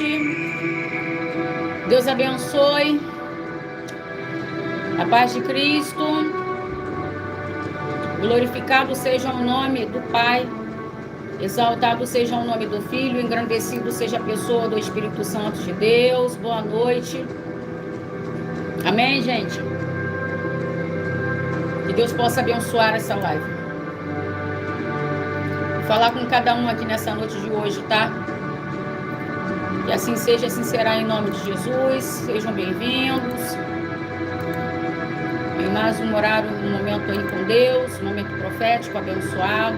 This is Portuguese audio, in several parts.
noite. Deus abençoe. A paz de Cristo. Glorificado seja o nome do Pai. Exaltado seja o nome do Filho. Engrandecido seja a pessoa do Espírito Santo de Deus. Boa noite. Amém, gente? Que Deus possa abençoar essa live. Vou falar com cada um aqui nessa noite de hoje, tá? Que assim seja, assim será em nome de Jesus. Sejam bem-vindos. Em mais um horário, um momento aí com Deus, um momento profético, abençoado.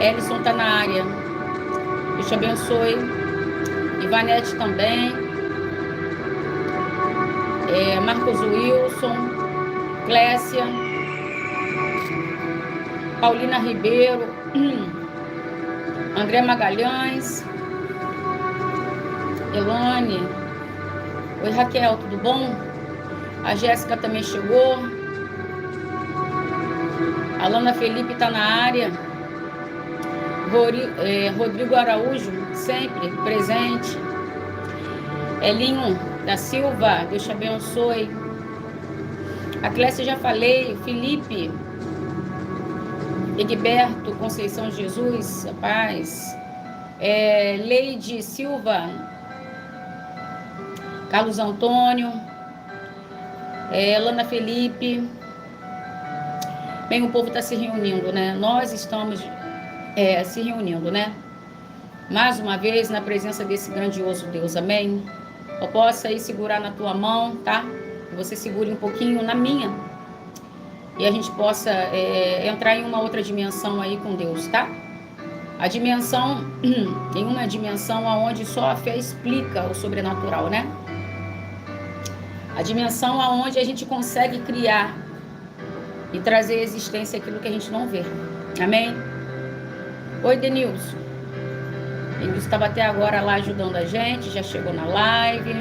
Ellison tá na área. Deus te abençoe. Ivanete também. Marcos Wilson. Clécia. Paulina Ribeiro. André Magalhães. Elane. Oi, Raquel, tudo bom? A Jéssica também chegou. A Lana Felipe está na área. Rodrigo Araújo, sempre presente. Elinho da Silva, Deus te abençoe. A Clécia já falei. Felipe. Egberto Conceição Jesus, a paz. Leide Silva. Carlos Antônio, Lana Felipe. Bem, o povo está se reunindo, né? Nós estamos se reunindo, né? Mais uma vez na presença desse grandioso Deus, amém? Eu posso aí segurar na tua mão, tá? Que você segure um pouquinho na minha. E a gente possa entrar em uma outra dimensão aí com Deus, tá? A dimensão, em uma dimensão onde só a fé explica o sobrenatural, né? A dimensão onde a gente consegue criar e trazer à existência aquilo que a gente não vê. Amém? Oi, Denilson. Denilson estava até agora lá ajudando a gente, já chegou na live.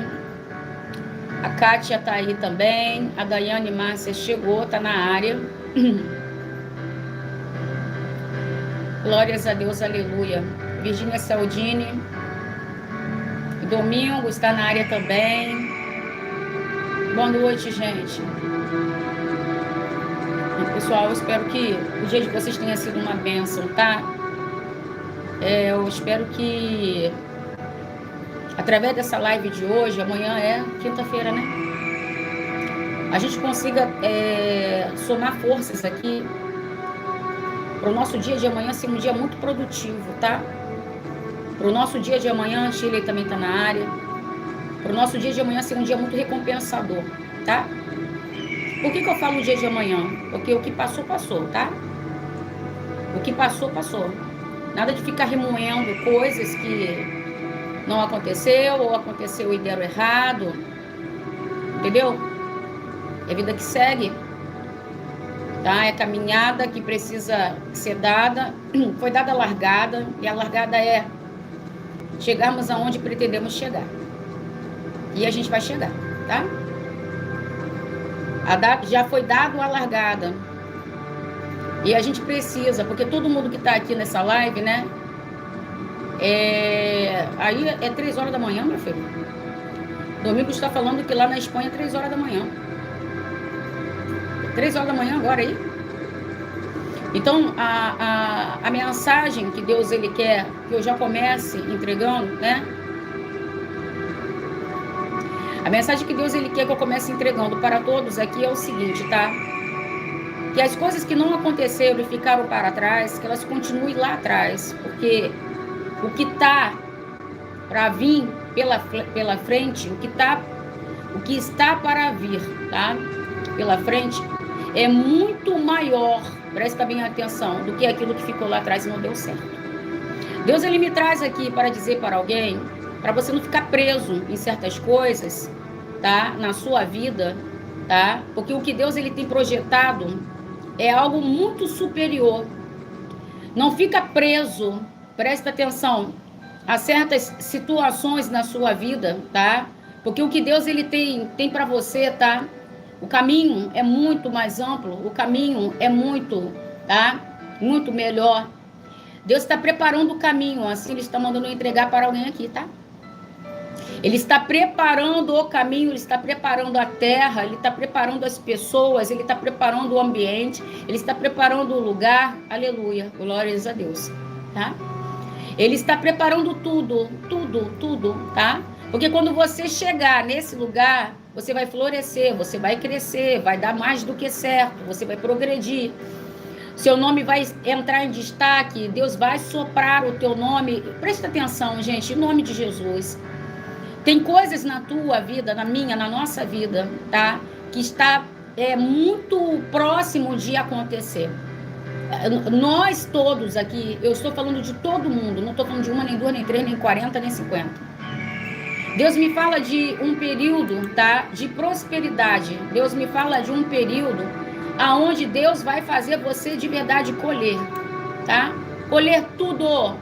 A Kátia está aí também. A Daiane Márcia chegou, está na área. Glórias a Deus, aleluia. Virgínia Saldini. Domingo está na área também. Boa noite, gente. Pessoal, eu espero que o dia de vocês tenha sido uma bênção, tá? Eu espero que, através dessa live de hoje, amanhã é quinta-feira, né? A gente consiga somar forças aqui para o nosso dia de amanhã ser um dia muito produtivo, tá? Para o nosso dia de amanhã, a Shirley também está na área. Para o nosso dia de amanhã ser um dia muito recompensador, tá? Por que eu falo o dia de amanhã? Porque o que passou, passou, tá? O que passou, passou. Nada de ficar remoendo coisas que não aconteceu, ou aconteceu e deram errado. Entendeu? É vida que segue. Tá? É caminhada que precisa ser dada. Foi dada a largada, e a largada é chegarmos aonde pretendemos chegar. E a gente vai chegar, tá? Já foi dado a largada. E a gente precisa, porque todo mundo que tá aqui nessa live, né? Aí é 3 horas da manhã, meu filho. Domingo está falando que lá na Espanha é 3 horas da manhã. 3 horas da manhã agora aí. Então, a mensagem que Deus ele quer que eu já comece entregando, né? A mensagem que Deus ele quer que eu comece entregando para todos aqui é o seguinte, tá? Que as coisas que não aconteceram e ficaram para trás, que elas continuem lá atrás, porque o que tá para vir pela frente, o que está para vir, tá? Pela frente é muito maior, presta bem atenção, do que aquilo que ficou lá atrás e não deu certo. Deus ele me traz aqui para dizer para alguém, para você não ficar preso em certas coisas, tá? Na sua vida, tá? Porque o que Deus ele tem projetado é algo muito superior. Não fica preso, presta atenção, a certas situações na sua vida, tá? Porque o que Deus ele tem para você, tá? O caminho é muito mais amplo, o caminho é muito, tá? Muito melhor. Deus está preparando o caminho, assim Ele está mandando eu entregar para alguém aqui, tá? Ele está preparando o caminho, Ele está preparando a terra, Ele está preparando as pessoas, Ele está preparando o ambiente, Ele está preparando o lugar. Aleluia, glórias a Deus, tá? Ele está preparando tudo, tá? Porque quando você chegar nesse lugar, você vai florescer, você vai crescer, vai dar mais do que certo, você vai progredir. Seu nome vai entrar em destaque, Deus vai soprar o teu nome. Presta atenção, gente, em nome de Jesus. Tem coisas na tua vida, na minha, na nossa vida, tá? Que está muito próximo de acontecer. Nós todos aqui, eu estou falando de todo mundo, não estou falando de uma, nem duas, nem três, nem 40, nem 50. Deus me fala de um período, tá? De prosperidade. Deus me fala de um período aonde Deus vai fazer você de verdade colher, tá? Colher tudo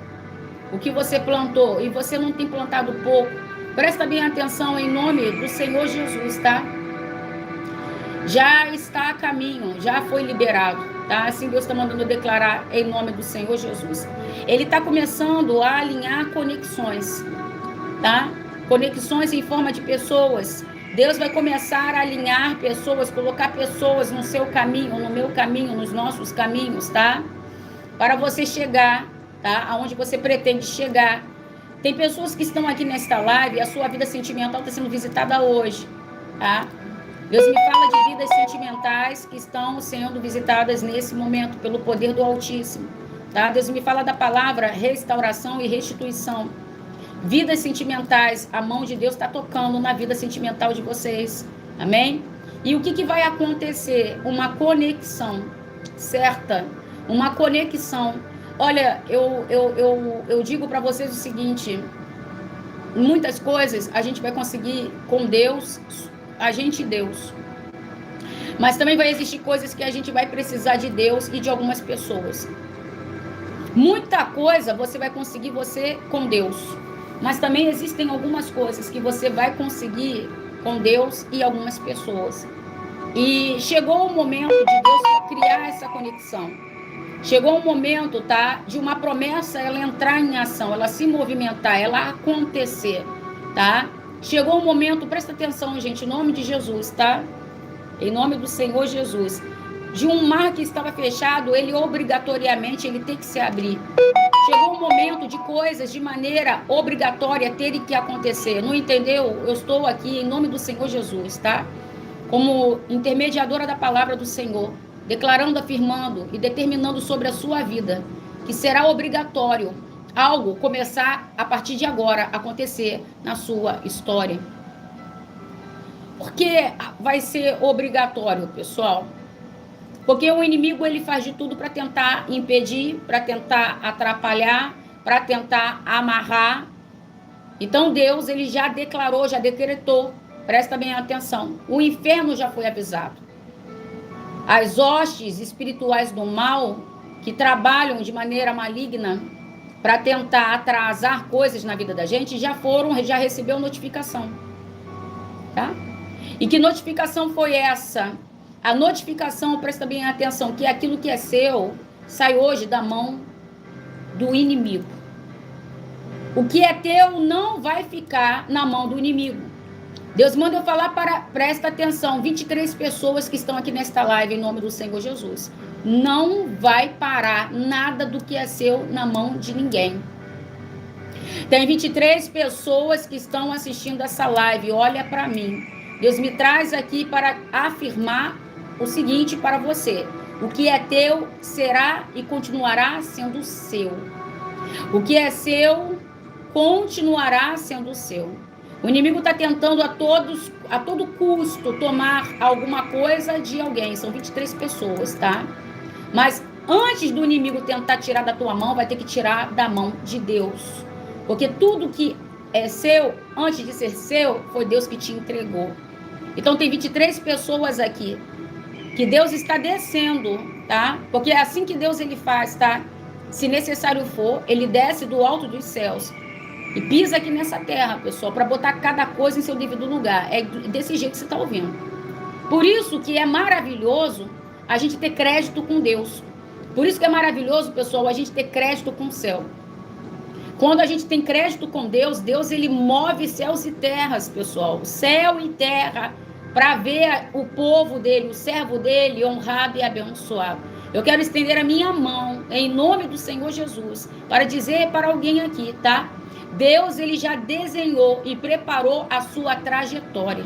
o que você plantou e você não tem plantado pouco. Presta bem atenção em nome do Senhor Jesus, tá? Já está a caminho, já foi liberado, tá? Assim Deus está mandando declarar em nome do Senhor Jesus. Ele está começando a alinhar conexões, tá? Conexões em forma de pessoas. Deus vai começar a alinhar pessoas, colocar pessoas no seu caminho, no meu caminho, nos nossos caminhos, tá? Para você chegar, tá? Aonde você pretende chegar. Tem pessoas que estão aqui nesta live e a sua vida sentimental está sendo visitada hoje, tá? Deus me fala de vidas sentimentais que estão sendo visitadas nesse momento pelo poder do Altíssimo, tá? Deus me fala da palavra restauração e restituição. Vidas sentimentais, a mão de Deus está tocando na vida sentimental de vocês, amém? E o que vai acontecer? Uma conexão certa, uma conexão. Olha, eu digo para vocês o seguinte, muitas coisas a gente vai conseguir com Deus, a gente e Deus. Mas também vai existir coisas que a gente vai precisar de Deus e de algumas pessoas. Muita coisa você vai conseguir você com Deus. Mas também existem algumas coisas que você vai conseguir com Deus e algumas pessoas. E chegou o momento de Deus criar essa conexão. Chegou o momento, tá? De uma promessa ela entrar em ação, ela se movimentar, ela acontecer, tá? Chegou o momento, presta atenção, gente, em nome de Jesus, tá? Em nome do Senhor Jesus. De um mar que estava fechado, ele obrigatoriamente ele tem que se abrir. Chegou um momento de coisas de maneira obrigatória terem que acontecer. Não entendeu? Eu estou aqui em nome do Senhor Jesus, tá? Como intermediadora da palavra do Senhor, declarando, afirmando e determinando sobre a sua vida que será obrigatório algo começar a partir de agora acontecer na sua história. Por que vai ser obrigatório, pessoal? Porque o inimigo ele faz de tudo para tentar impedir, para tentar atrapalhar, para tentar amarrar. Então Deus ele já declarou, já decretou. Presta bem atenção. O inferno já foi avisado. As hostes espirituais do mal que trabalham de maneira maligna para tentar atrasar coisas na vida da gente já recebeu notificação, tá? E que notificação foi essa? A notificação, presta bem atenção, que aquilo que é seu sai hoje da mão do inimigo. O que é teu não vai ficar na mão do inimigo. Deus manda eu falar presta atenção, 23 pessoas que estão aqui nesta live em nome do Senhor Jesus. Não vai parar nada do que é seu na mão de ninguém. Tem 23 pessoas que estão assistindo essa live, olha para mim. Deus me traz aqui para afirmar o seguinte para você: o que é teu será e continuará sendo seu. O que é seu continuará sendo seu. O inimigo está tentando a todo custo tomar alguma coisa de alguém. São 23 pessoas, tá? Mas antes do inimigo tentar tirar da tua mão, vai ter que tirar da mão de Deus. Porque tudo que é seu, antes de ser seu, foi Deus que te entregou. Então tem 23 pessoas aqui que Deus está descendo, tá? Porque é assim que Deus ele faz, tá? Se necessário for, ele desce do alto dos céus e pisa aqui nessa terra, pessoal, para botar cada coisa em seu devido lugar. É desse jeito que você está ouvindo. Por isso que é maravilhoso a gente ter crédito com Deus. Por isso que é maravilhoso, pessoal, a gente ter crédito com o céu. Quando a gente tem crédito com Deus, Deus ele move céus e terras, pessoal. Céu e terra, para ver o povo dele, o servo dele, honrado e abençoado. Eu quero estender a minha mão, em nome do Senhor Jesus, para dizer para alguém aqui, tá? Deus ele já desenhou e preparou a sua trajetória.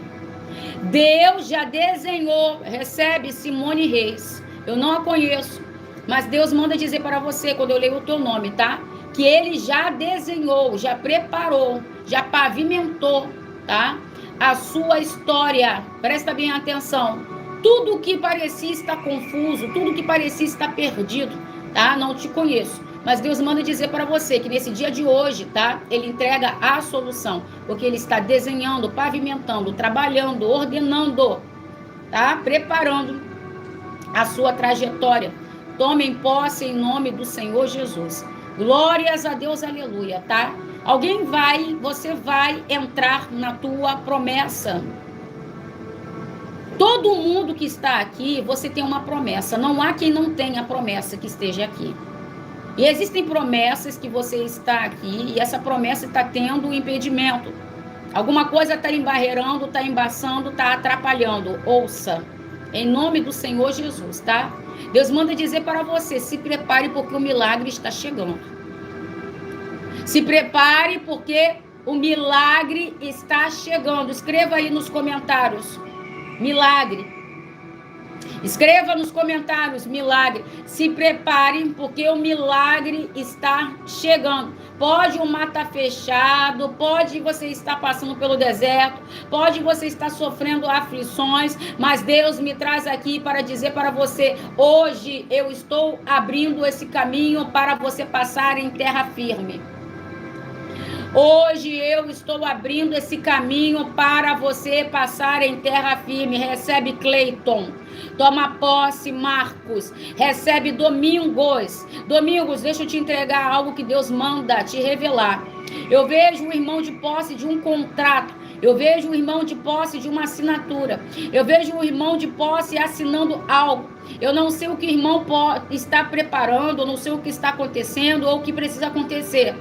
Deus já desenhou, recebe Simone Reis. Eu não a conheço, mas Deus manda dizer para você, quando eu leio o teu nome, tá? Que ele já desenhou, já preparou, já pavimentou, tá? A sua história. Presta bem atenção. Tudo que parecia estar confuso, tudo que parecia estar perdido, tá? Não te conheço. Mas Deus manda dizer para você que nesse dia de hoje, tá? Ele entrega a solução, porque ele está desenhando, pavimentando, trabalhando, ordenando, tá? Preparando a sua trajetória. Tomem posse em nome do Senhor Jesus. Glórias a Deus, aleluia, tá? Você vai entrar na tua promessa. Todo mundo que está aqui, você tem uma promessa. Não há quem não tenha promessa que esteja aqui. E existem promessas que você está aqui e essa promessa está tendo um impedimento. Alguma coisa está embarreirando, está embaçando, está atrapalhando. Ouça, em nome do Senhor Jesus, tá? Deus manda dizer para você, se prepare porque o milagre está chegando. Se prepare porque o milagre está chegando. Escreva aí nos comentários, milagre. Escreva nos comentários, milagre. Se prepare, porque o milagre está chegando. Pode o mar estar fechado, pode você estar passando pelo deserto, pode você estar sofrendo aflições, mas Deus me traz aqui para dizer para você, hoje eu estou abrindo esse caminho para você passar em terra firme. Hoje eu estou abrindo esse caminho para você passar em terra firme. Recebe Cleiton. Toma posse, Marcos. Recebe Domingos. Domingos, deixa eu te entregar algo que Deus manda te revelar. Eu vejo o irmão de posse de um contrato. Eu vejo o irmão de posse de uma assinatura. Eu vejo o irmão de posse assinando algo. Eu não sei o que o irmão está preparando, eu não sei o que está acontecendo ou o que precisa acontecer.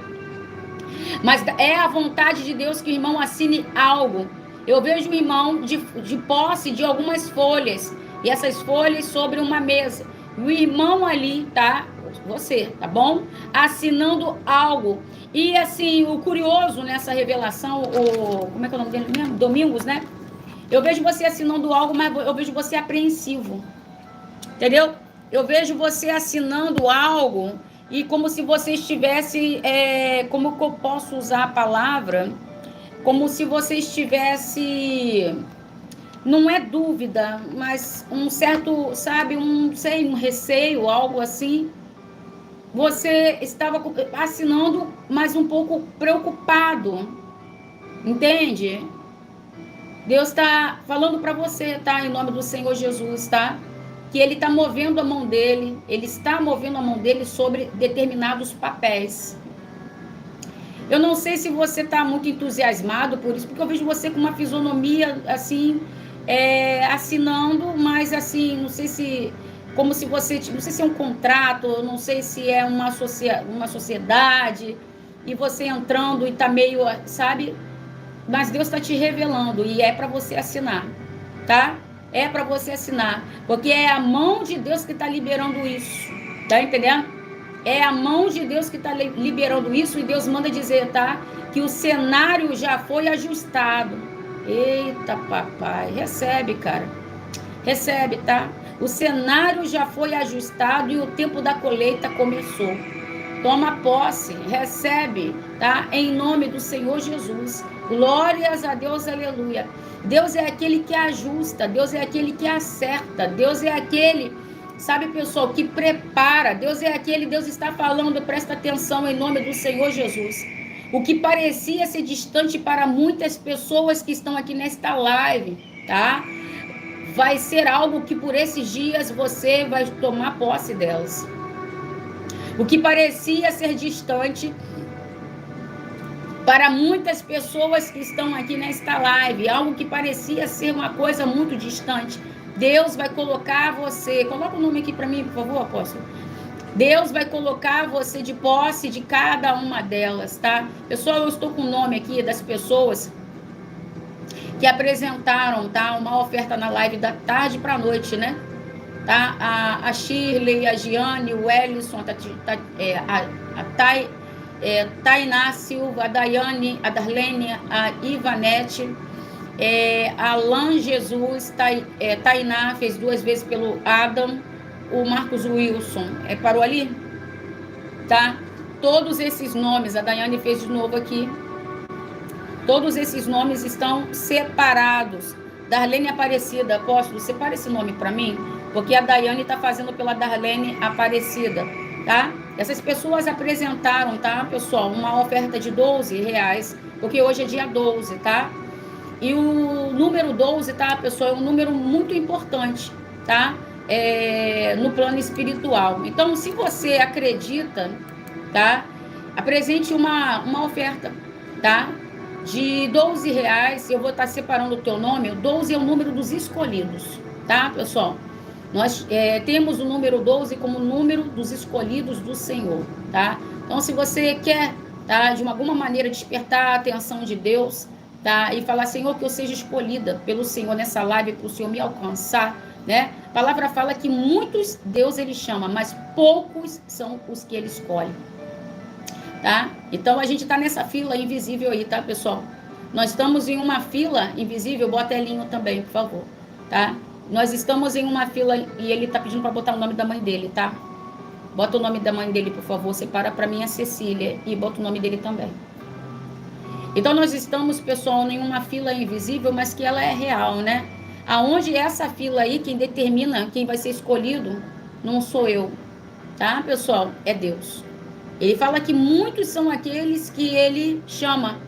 Mas é a vontade de Deus que o irmão assine algo. Eu vejo o irmão de posse de algumas folhas. E essas folhas sobre uma mesa. O irmão ali, tá? Você, tá bom? Assinando algo. E assim, o curioso nessa revelação, como é que é o nome dele mesmo? Domingos, né? Eu vejo você assinando algo, mas eu vejo você apreensivo. Entendeu? Eu vejo você assinando algo... E como se você estivesse, como que eu posso usar a palavra? Como se você estivesse, não é dúvida, mas um certo, sabe, um receio, algo assim. Você estava assinando, mas um pouco preocupado, entende? Deus está falando para você, tá? Em nome do Senhor Jesus, tá? Que ele está movendo a mão dele, ele está movendo a mão dele sobre determinados papéis. Eu não sei se você está muito entusiasmado por isso, porque eu vejo você com uma fisionomia, assim, assinando, mas assim, não sei se, como se você, não sei se é um contrato, não sei se é uma sociedade, e você entrando e está meio, sabe? Mas Deus está te revelando, e é para você assinar, tá? É para você assinar, porque é a mão de Deus que está liberando isso, tá entendendo? É a mão de Deus que está liberando isso, e Deus manda dizer, tá? Que o cenário já foi ajustado. Eita, papai, recebe, cara. Recebe, tá? O cenário já foi ajustado e o tempo da colheita começou. Toma posse, recebe, tá? Em nome do Senhor Jesus. Glórias a Deus, aleluia. Deus é aquele que ajusta, Deus é aquele que acerta, Deus é aquele, sabe, pessoal, que prepara. Deus é aquele, Deus está falando, presta atenção em nome do Senhor Jesus. O que parecia ser distante para muitas pessoas que estão aqui nesta live, tá? Vai ser algo que por esses dias você vai tomar posse delas. O que parecia ser distante para muitas pessoas que estão aqui nesta live, algo que parecia ser uma coisa muito distante, Deus vai colocar você. Coloca o nome aqui para mim, por favor, apóstolo. Deus vai colocar você de posse de cada uma delas, tá? Pessoal, eu estou com o nome aqui das pessoas que apresentaram, tá? Uma oferta na live da tarde para a noite, né? Tá? A Shirley, a Giane, o Ellison, Tainá Silva, a Daiane, a Darlene, a Ivanete, a Alan Jesus, Tainá fez 2 vezes pelo Adam, o Marcos Wilson, parou ali? Tá? Todos esses nomes, a Daiane fez de novo aqui, todos esses nomes estão separados. Darlene Aparecida, apóstolo, separa esse nome para mim, porque a Daiane está fazendo pela Darlene Aparecida, tá? Essas pessoas apresentaram, tá, pessoal, uma oferta de R$12, porque hoje é dia 12, tá? E o número 12, tá, pessoal, é um número muito importante, tá? No plano espiritual. Então, se você acredita, tá? Apresente uma oferta, tá? De R$12, eu vou estar separando o teu nome. O 12 é o número dos escolhidos, tá, pessoal? Nós temos o número 12 como número dos escolhidos do Senhor, tá? Então, se você quer, tá, de alguma maneira despertar a atenção de Deus, tá? E falar, Senhor, que eu seja escolhida pelo Senhor nessa live, para o Senhor me alcançar, né? A palavra fala que muitos Deus ele chama, mas poucos são os que ele escolhe. Tá? Então a gente está nessa fila invisível aí, tá, pessoal? Nós estamos em uma fila invisível, bota Elinho também, por favor, tá? Nós estamos em uma fila e ele tá pedindo para botar o nome da mãe dele, tá? Bota o nome da mãe dele, por favor, separa para mim a Cecília e bota o nome dele também. Então nós estamos, pessoal, em uma fila invisível, mas que ela é real, né? Aonde essa fila aí, quem determina quem vai ser escolhido, não sou eu, tá, pessoal? É Deus. Ele fala que muitos são aqueles que ele chama,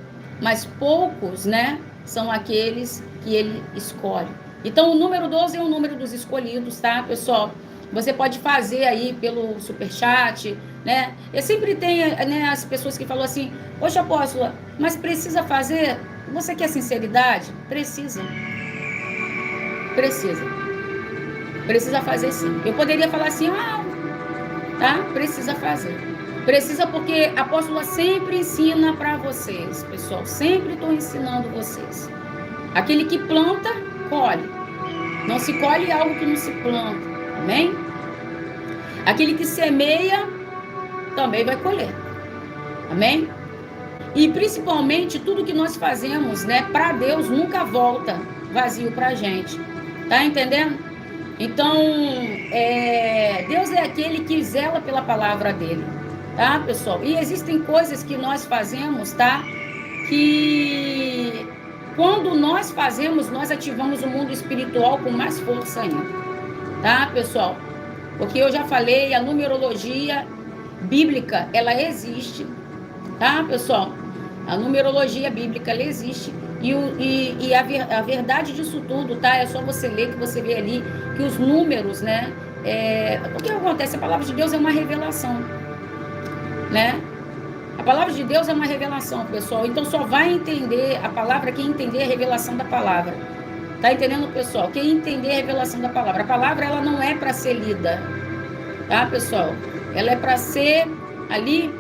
mas poucos, né, são aqueles que ele escolhe. Então, o número 12 é o número dos escolhidos, tá, pessoal? Você pode fazer aí pelo superchat, né? Eu sempre tenho, né, as pessoas que falam assim, poxa, apóstola, mas precisa fazer? Você quer sinceridade? Precisa. Precisa. Precisa fazer sim. Eu poderia falar assim, tá? Precisa fazer. Precisa porque a apóstola sempre ensina para vocês, pessoal. Sempre estou ensinando vocês. Aquele que planta, colhe. Não se colhe algo que não se planta. Amém? Aquele que semeia, também vai colher. Amém? E principalmente tudo que nós fazemos, né, para Deus nunca volta vazio para a gente. Tá entendendo? Então, Deus é aquele que zela pela palavra dele. Tá, pessoal? E existem coisas que nós fazemos, tá? Que quando nós fazemos, nós ativamos o mundo espiritual com mais força ainda. Tá, pessoal? Porque eu já falei, a numerologia bíblica, ela existe. Tá, pessoal? A numerologia bíblica, ela existe. E a verdade disso tudo, tá? É só você ler, que você vê ali que os números, né? O que acontece? A palavra de Deus é uma revelação. Né? A palavra de Deus é uma revelação, pessoal. Então só vai entender a palavra quem entender a revelação da palavra. Tá entendendo, pessoal? Quem entender a revelação da palavra. A palavra, ela não é para ser lida, tá, pessoal? Ela é para ser ali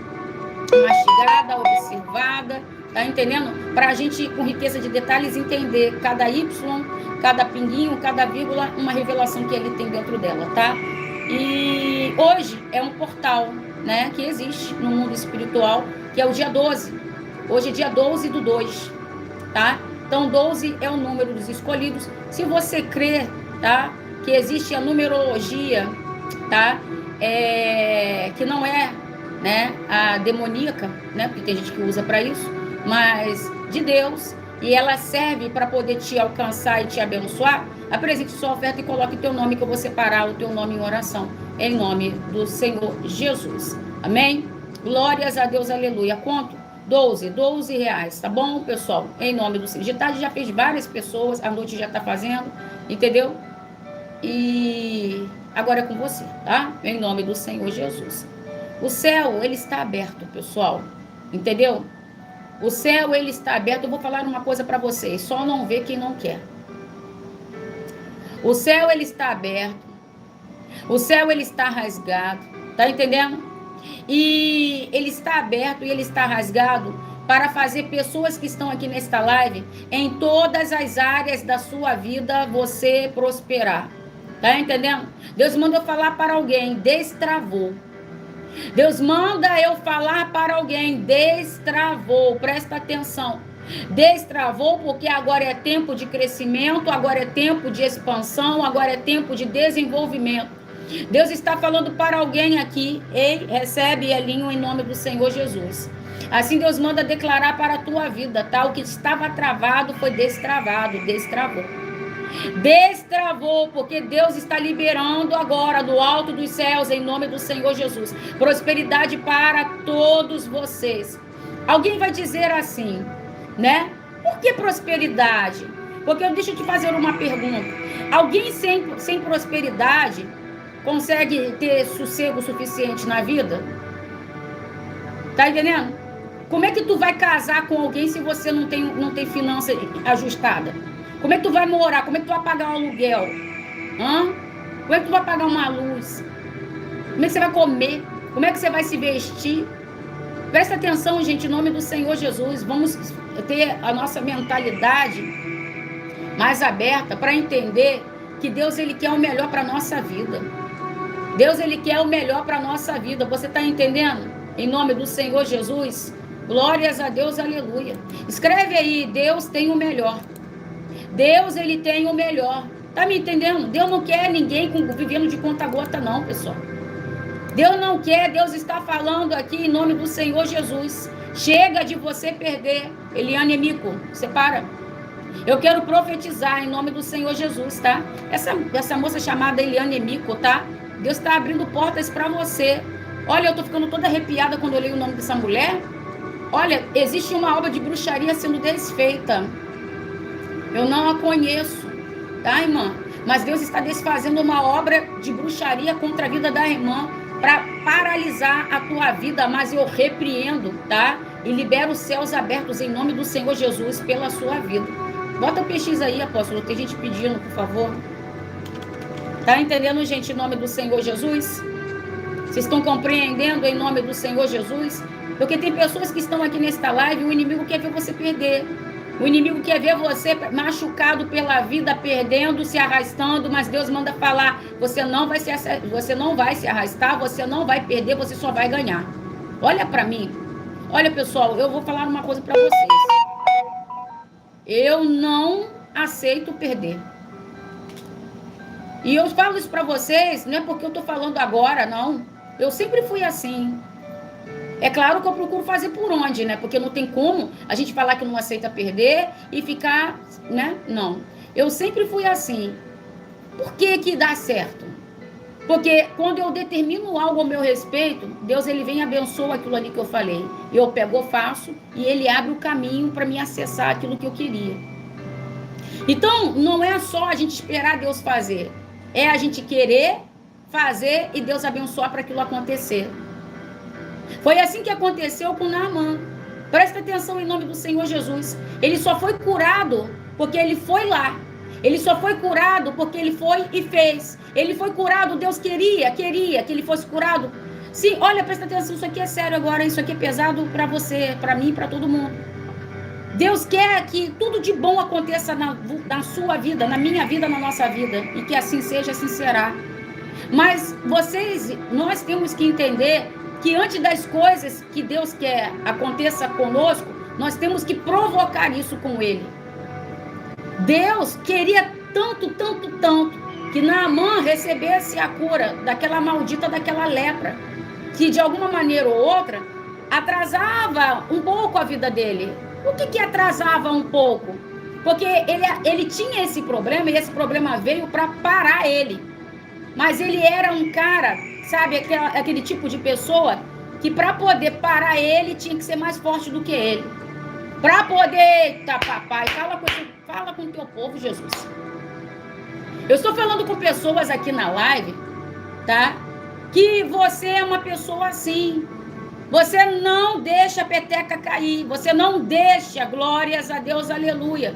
mastigada, observada, tá entendendo? Para a gente, com riqueza de detalhes, entender cada Y, cada pinguinho, cada vírgula, uma revelação que ele tem dentro dela, tá? E hoje é um portal, né, que existe no mundo espiritual, que é o dia 12. Hoje é dia 12/2, tá? Então, 12 é o número dos escolhidos. Se você crer, tá, que existe a numerologia, tá, que não é, né, a demoníaca, né, porque tem gente que usa para isso, mas de Deus, e ela serve para poder te alcançar e te abençoar, apresente sua oferta e coloque teu nome, que eu vou separar o teu nome em oração, em nome do Senhor Jesus. Amém? Glórias a Deus, aleluia. Quanto? 12 reais, tá bom, pessoal? Em nome do Senhor. De tarde já fez várias pessoas, à noite já tá fazendo, entendeu? E agora é com você, tá? Em nome do Senhor Jesus. O céu, ele está aberto, pessoal, entendeu? O céu, ele está aberto. Eu vou falar uma coisa para vocês, só não vê quem não quer. O céu, ele está aberto. O céu, ele está rasgado. Tá entendendo? E ele está aberto e ele está rasgado para fazer pessoas que estão aqui nesta live, em todas as áreas da sua vida, você prosperar. Tá entendendo? Deus manda eu falar para alguém, destravou. Deus manda eu falar para alguém, destravou. Presta atenção. Destravou porque agora é tempo de crescimento, agora é tempo de expansão, agora é tempo de desenvolvimento. Deus está falando para alguém aqui, ei, recebe, Elinho, em nome do Senhor Jesus. Assim Deus manda declarar para a tua vida, tá? O que estava travado foi destravado, destravou. Destravou, porque Deus está liberando agora do alto dos céus, em nome do Senhor Jesus, prosperidade para todos vocês. Alguém vai dizer assim, né? Por que prosperidade? Porque deixa eu te fazer uma pergunta. Alguém sem prosperidade consegue ter sossego suficiente na vida? Tá entendendo? Como é que tu vai casar com alguém se você não tem finança ajustada? Como é que tu vai morar? Como é que tu vai pagar um aluguel? Como é que tu vai pagar uma luz? Como é que você vai comer? Como é que você vai se vestir? Presta atenção, gente, em nome do Senhor Jesus. Vamos ter a nossa mentalidade mais aberta para entender que Deus, Ele quer o melhor para a nossa vida. Deus, Ele quer o melhor para a nossa vida. Você está entendendo? Em nome do Senhor Jesus. Glórias a Deus, aleluia. Escreve aí, Deus tem o melhor. Deus, Ele tem o melhor. Tá me entendendo? Deus não quer ninguém vivendo de conta-gota, não, pessoal. Deus não quer, Deus está falando aqui em nome do Senhor Jesus. Chega de você perder. Eliane Mico, separa. Eu quero profetizar em nome do Senhor Jesus, tá? Essa moça chamada Eliane Mico, tá? Deus está abrindo portas para você. Olha, eu tô ficando toda arrepiada quando eu leio o nome dessa mulher. Olha, existe uma obra de bruxaria sendo desfeita. Eu não a conheço, tá, irmã? Mas Deus está desfazendo uma obra de bruxaria contra a vida da irmã para paralisar a tua vida, mas eu repreendo, tá? E libero os céus abertos em nome do Senhor Jesus pela sua vida. Bota o PX aí, apóstolo, tem gente pedindo, por favor. Tá entendendo, gente, em nome do Senhor Jesus? Vocês estão compreendendo em nome do Senhor Jesus? Porque tem pessoas que estão aqui nesta live e o inimigo quer ver você perder. O inimigo quer ver você machucado pela vida, perdendo, se arrastando, mas Deus manda falar, você não vai se arrastar, você não vai perder, você só vai ganhar. Olha para mim. Olha, pessoal, eu vou falar uma coisa para vocês. Eu não aceito perder. E eu falo isso para vocês, não é porque eu tô falando agora, não. Eu sempre fui assim. É claro que eu procuro fazer por onde, né? Porque não tem como a gente falar que não aceita perder e ficar, né? Não. Eu sempre fui assim. Por que que dá certo? Porque quando eu determino algo ao meu respeito, Deus, Ele vem e abençoa aquilo ali que eu falei. Eu pego, faço e Ele abre o caminho para me acessar aquilo que eu queria. Então, não é só a gente esperar Deus fazer. É a gente querer fazer e Deus abençoar para aquilo acontecer. Foi assim que aconteceu com Naamã. Presta atenção em nome do Senhor Jesus. Ele só foi curado porque ele foi lá. Ele só foi curado porque ele foi e fez. Ele foi curado, Deus queria que ele fosse curado. Sim, olha, presta atenção, isso aqui é sério agora, isso aqui é pesado para você, para mim, para todo mundo. Deus quer que tudo de bom aconteça na sua vida, na minha vida, na nossa vida. E que assim seja, assim será. Mas nós temos que entender que antes das coisas que Deus quer aconteça conosco, nós temos que provocar isso com Ele. Deus queria tanto, que Naamã recebesse a cura daquela maldita, daquela lepra, que de alguma maneira ou outra atrasava um pouco a vida dele. O que atrasava um pouco? Porque ele tinha esse problema e esse problema veio para parar ele. Mas ele era um cara, sabe, aquele tipo de pessoa que para poder parar ele tinha que ser mais forte do que ele. Para poder, eita papai, fala com o teu povo, Jesus. Eu estou falando com pessoas aqui na live, tá? Que você é uma pessoa assim. Você não deixa a peteca cair. Você não deixa, glórias a Deus, aleluia.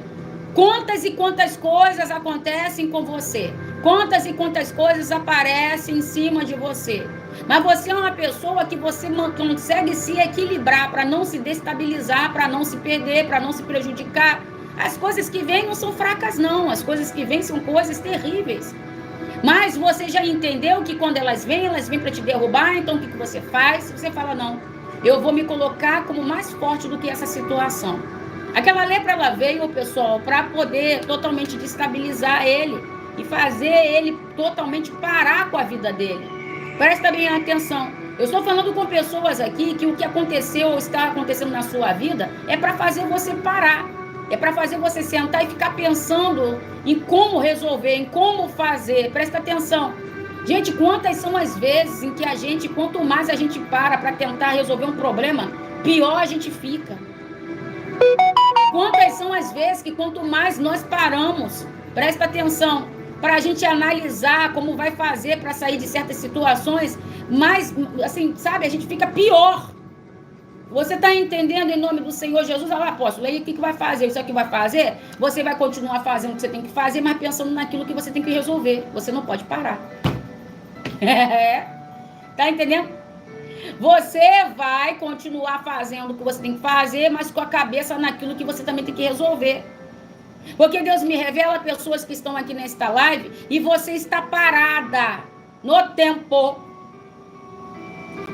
Quantas e quantas coisas acontecem com você? Quantas e quantas coisas aparecem em cima de você. Mas você é uma pessoa que você consegue se equilibrar para não se destabilizar, para não se perder, para não se prejudicar. As coisas que vêm não são fracas, não. As coisas que vêm são coisas terríveis. Mas você já entendeu que quando elas vêm para te derrubar. Então o que você faz? Você fala, não, eu vou me colocar como mais forte do que essa situação. Aquela lepra, ela veio, pessoal, para poder totalmente destabilizar ele e fazer ele totalmente parar com a vida dele. Presta bem atenção. Eu estou falando com pessoas aqui que o que aconteceu ou está acontecendo na sua vida é para fazer você parar. É para fazer você sentar e ficar pensando em como resolver, em como fazer. Presta atenção. Gente, quantas são as vezes em que a gente, quanto mais a gente para tentar resolver um problema, pior a gente fica. Quantas são as vezes que quanto mais nós paramos, presta atenção, para a gente analisar como vai fazer para sair de certas situações, mas, assim, sabe, a gente fica pior. Você está entendendo em nome do Senhor Jesus? Ah, apóstolo, aí o que vai fazer? Isso aqui vai fazer? Você vai continuar fazendo o que você tem que fazer, mas pensando naquilo que você tem que resolver. Você não pode parar. Tá entendendo? Você vai continuar fazendo o que você tem que fazer, mas com a cabeça naquilo que você também tem que resolver. Porque Deus me revela pessoas que estão aqui nesta live e você está parada no tempo.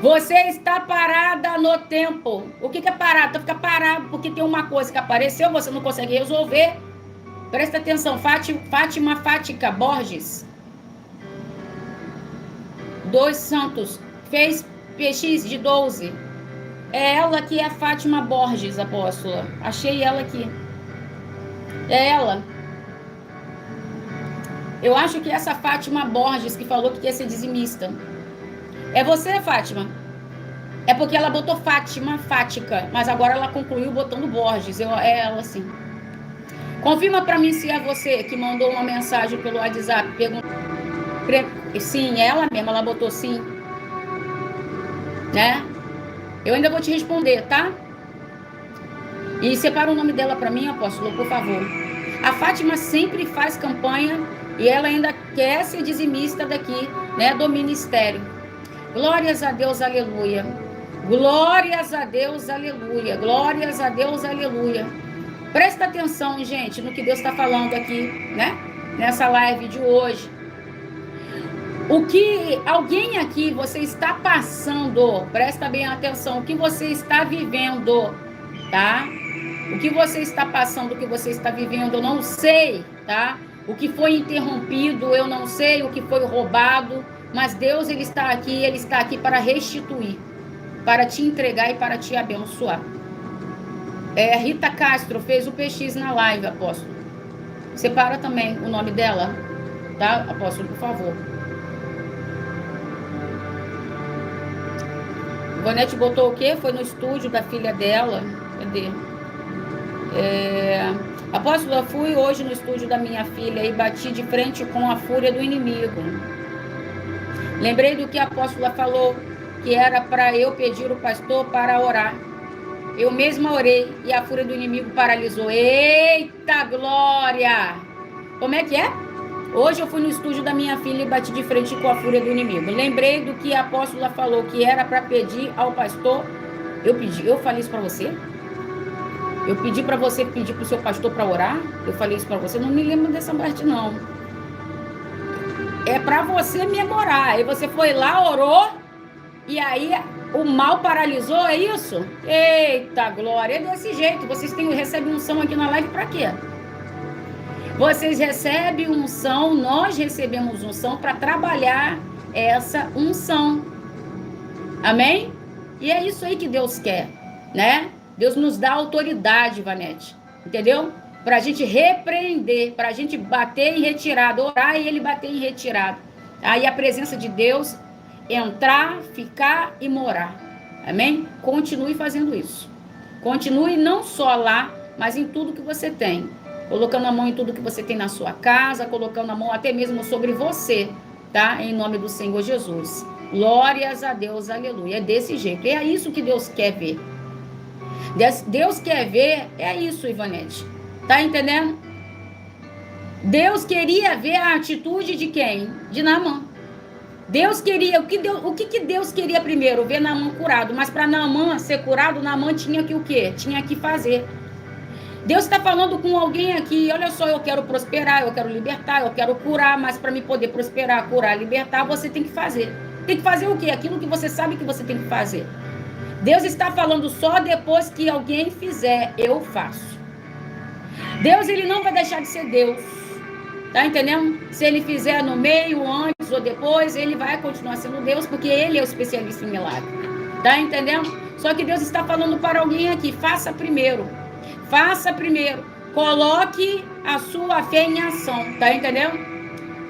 Você está parada no tempo. O que é parado? Fica parado porque tem uma coisa que apareceu, você não consegue resolver. Presta atenção, Fátima Fática Borges. 2 Santos. Fez PX de 12. É ela que é a Fátima Borges, apóstola. Achei ela aqui. É ela. Eu acho que essa Fátima Borges que falou que quer ser dizimista. É você, Fátima? É porque ela botou Fátima, Fática, mas agora ela concluiu botando Borges. É ela, sim. Confirma pra mim se é você que mandou uma mensagem pelo WhatsApp. Sim, é ela mesma, ela botou sim. Né? Eu ainda vou te responder, tá? E separa o nome dela pra mim, apóstolo, por favor. A Fátima sempre faz campanha e ela ainda quer ser dizimista daqui, né, do ministério. Glórias a Deus, aleluia. Glórias a Deus, aleluia. Glórias a Deus, aleluia. Presta atenção, gente, no que Deus está falando aqui, né? Nessa live de hoje. O que alguém aqui você está passando, presta bem atenção, o que você está vivendo, tá? O que você está passando, o que você está vivendo, eu não sei, tá? O que foi interrompido, eu não sei, o que foi roubado, mas Deus, ele está aqui para restituir, para te entregar e para te abençoar. Rita Castro fez o PX na live, apóstolo. Separa também o nome dela, tá, apóstolo, por favor. Vanete botou o quê? Foi no estúdio da filha dela. Cadê? Apóstolo, eu fui hoje no estúdio da minha filha e bati de frente com a fúria do inimigo. Lembrei do que a apóstola falou, que era para eu pedir o pastor para orar. Eu mesma orei e a fúria do inimigo paralisou. Eita glória! Como é que é? Hoje eu fui no estúdio da minha filha e bati de frente com a fúria do inimigo. Lembrei do que a apóstola falou, que era para pedir ao pastor. Eu falei isso para você? Eu pedi para você pedir para o seu pastor para orar? Eu falei isso para você? Não me lembro dessa parte, não. É para você memorar. E você foi lá, orou, e aí o mal paralisou, é isso? Eita glória! É desse jeito. Vocês recebem unção aqui na live para quê? Vocês recebem unção, nós recebemos unção para trabalhar essa unção. Amém? E é isso aí que Deus quer, né? Deus nos dá autoridade, Vanete. Entendeu? Para a gente repreender, para a gente bater em retirada, orar e ele bater em retirada. Aí a presença de Deus entrar, ficar e morar. Amém? Continue fazendo isso. Continue não só lá, mas em tudo que você tem. Colocando a mão em tudo que você tem na sua casa, colocando a mão até mesmo sobre você, tá? Em nome do Senhor Jesus. Glórias a Deus, aleluia. É desse jeito. É isso que Deus quer ver. Deus quer ver, é isso, Ivanete. Tá entendendo? Deus queria ver a atitude de quem? De Naamã. Deus queria, o que Deus queria primeiro? Ver Naamã curado. Mas para Naamã ser curado, Naamã tinha que o quê? Tinha que fazer. Deus está falando com alguém aqui, olha só, eu quero prosperar, eu quero libertar, eu quero curar, mas para me poder prosperar, curar, libertar, você tem que fazer. Tem que fazer o quê? Aquilo que você sabe que você tem que fazer. Deus está falando só depois que alguém fizer, eu faço. Deus, ele não vai deixar de ser Deus. Tá entendendo? Se ele fizer no meio, antes ou depois, ele vai continuar sendo Deus, porque ele é o especialista em milagre. Tá entendendo? Só que Deus está falando para alguém aqui, faça primeiro. Faça primeiro. Coloque a sua fé em ação. Tá entendendo?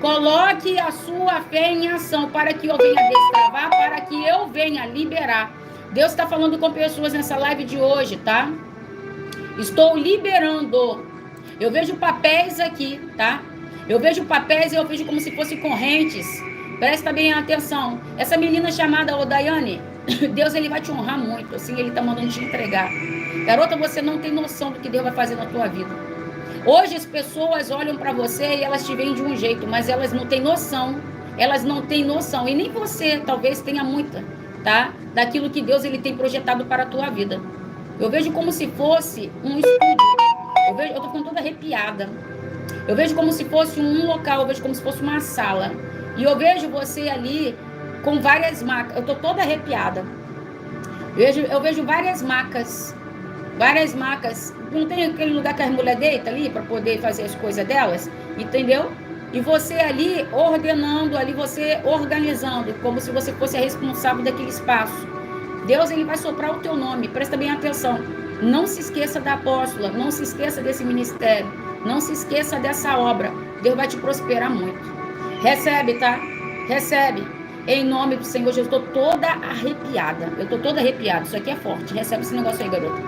Coloque a sua fé em ação para que eu venha destravar, para que eu venha liberar. Deus está falando com pessoas nessa live de hoje, tá? Estou liberando. Eu vejo papéis aqui, tá? Eu vejo papéis e eu vejo como se fossem correntes. Presta bem atenção. Essa menina chamada Odaiane, Deus, ele vai te honrar muito. Assim, ele tá mandando te entregar. Garota, você não tem noção do que Deus vai fazer na tua vida. Hoje as pessoas olham para você e elas te veem de um jeito, mas elas não têm noção. Elas não têm noção. E nem você, talvez, tenha muita, tá? Daquilo que Deus, ele tem projetado para a tua vida. Eu vejo como se fosse um estúdio. Eu tô ficando toda arrepiada. Eu vejo como se fosse um local, eu vejo como se fosse uma sala. E eu vejo você ali com várias macas. Eu tô toda arrepiada. Eu vejo várias macas. Várias macas. Não tem aquele lugar que as mulheres deitam ali para poder fazer as coisas delas? Entendeu? E você ali ordenando, ali você organizando, como se você fosse a responsável daquele espaço. Deus, ele vai soprar o teu nome. Presta bem atenção. Não se esqueça da apóstola. Não se esqueça desse ministério. Não se esqueça dessa obra. Deus vai te prosperar muito. Recebe, tá? Recebe. Em nome do Senhor Jesus. Eu tô toda arrepiada. Eu tô toda arrepiada. Isso aqui é forte. Recebe esse negócio aí, garota.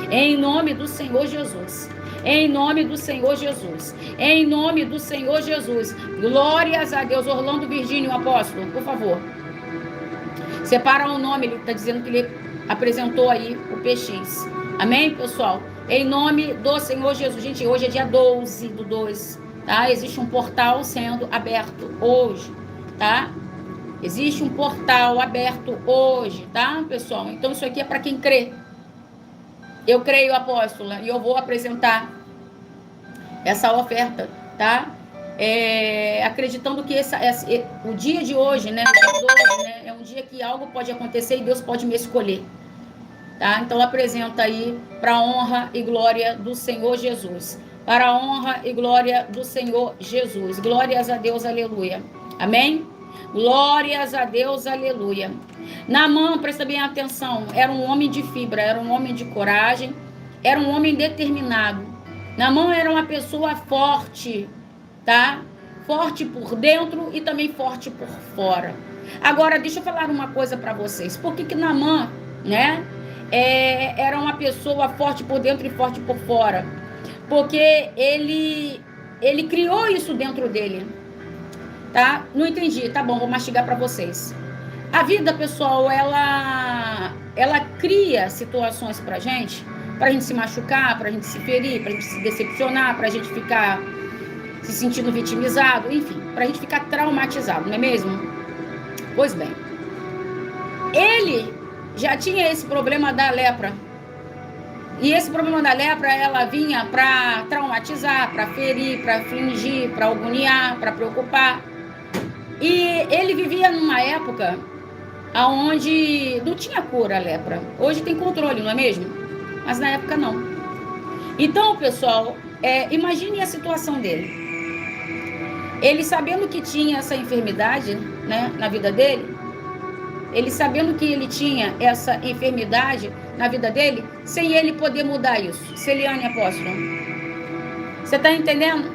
Em nome do Senhor Jesus. Em nome do Senhor Jesus. Em nome do Senhor Jesus. Glórias a Deus. Orlando Virgínio, apóstolo, por favor. Separa o nome. Ele está dizendo que ele apresentou aí o PX. Amém, pessoal? Em nome do Senhor Jesus. Gente, hoje é dia 12/2, tá? Existe um portal sendo aberto hoje, tá? Existe um portal aberto hoje, tá, pessoal? Então, isso aqui é para quem crê. Eu creio, apóstola, e eu vou apresentar essa oferta, tá? Acreditando que o dia de hoje, né, o dia 12, né, é um dia que algo pode acontecer e Deus pode me escolher. Tá? Então apresenta aí para a honra e glória do Senhor Jesus. Para a honra e glória do Senhor Jesus. Glórias a Deus, aleluia. Amém? Glórias a Deus, aleluia. Naamã, presta bem atenção, era um homem de fibra, era um homem de coragem, era um homem determinado. Naamã era uma pessoa forte, tá? Forte por dentro e também forte por fora. Agora, deixa eu falar uma coisa para vocês. Por que Naamã, né? Era uma pessoa forte por dentro e forte por fora, porque ele criou isso dentro dele, tá? Não entendi, tá bom, vou mastigar para vocês. A vida, pessoal, ela cria situações pra gente se machucar, pra gente se ferir, pra gente se decepcionar, pra gente ficar se sentindo vitimizado, enfim, pra gente ficar traumatizado, não é mesmo? Pois bem, ele já tinha esse problema da lepra. E esse problema da lepra, ela vinha para traumatizar, para ferir, para afligir, para agoniar, para preocupar. E ele vivia numa época onde não tinha cura a lepra. Hoje tem controle, não é mesmo? Mas na época não. Então, pessoal, imagine a situação dele. Ele sabendo que tinha essa enfermidade, né, na vida dele, ele sabendo que ele tinha essa enfermidade na vida dele, sem ele poder mudar isso. Celiane, apóstolo. Você está entendendo?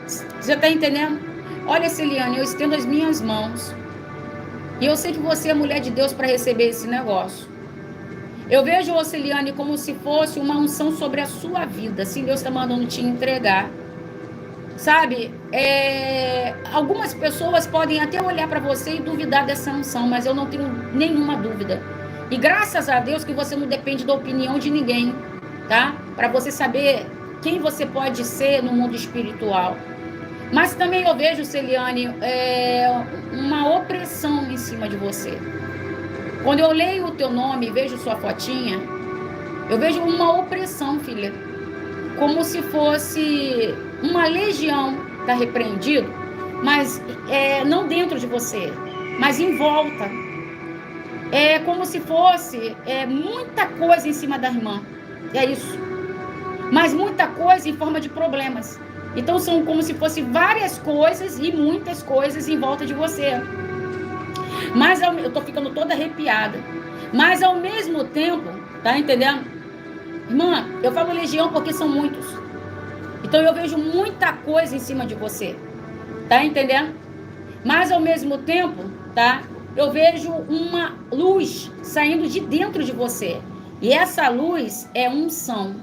Você está entendendo? Olha, Celiane, eu estendo as minhas mãos. E eu sei que você é mulher de Deus para receber esse negócio. Eu vejo, Celiane, como se fosse uma unção sobre a sua vida. Assim, Deus está mandando te entregar. Sabe, algumas pessoas podem até olhar para você e duvidar dessa unção, mas eu não tenho nenhuma dúvida. E graças a Deus que você não depende da opinião de ninguém, tá? Para você saber quem você pode ser no mundo espiritual. Mas também eu vejo, Celiane, uma opressão em cima de você. Quando eu leio o teu nome e vejo sua fotinha, eu vejo uma opressão, filha. Como se fosse uma legião, tá repreendido, mas não dentro de você, mas em volta. É como se fosse muita coisa em cima da irmã. É isso. Mas muita coisa em forma de problemas. Então são como se fosse várias coisas e muitas coisas em volta de você. Mas eu tô ficando toda arrepiada. Mas ao mesmo tempo, tá entendendo? Irmã, eu falo legião porque são muitos. Então eu vejo muita coisa em cima de você. Tá entendendo? Mas ao mesmo tempo, tá? Eu vejo uma luz saindo de dentro de você. E essa luz é unção.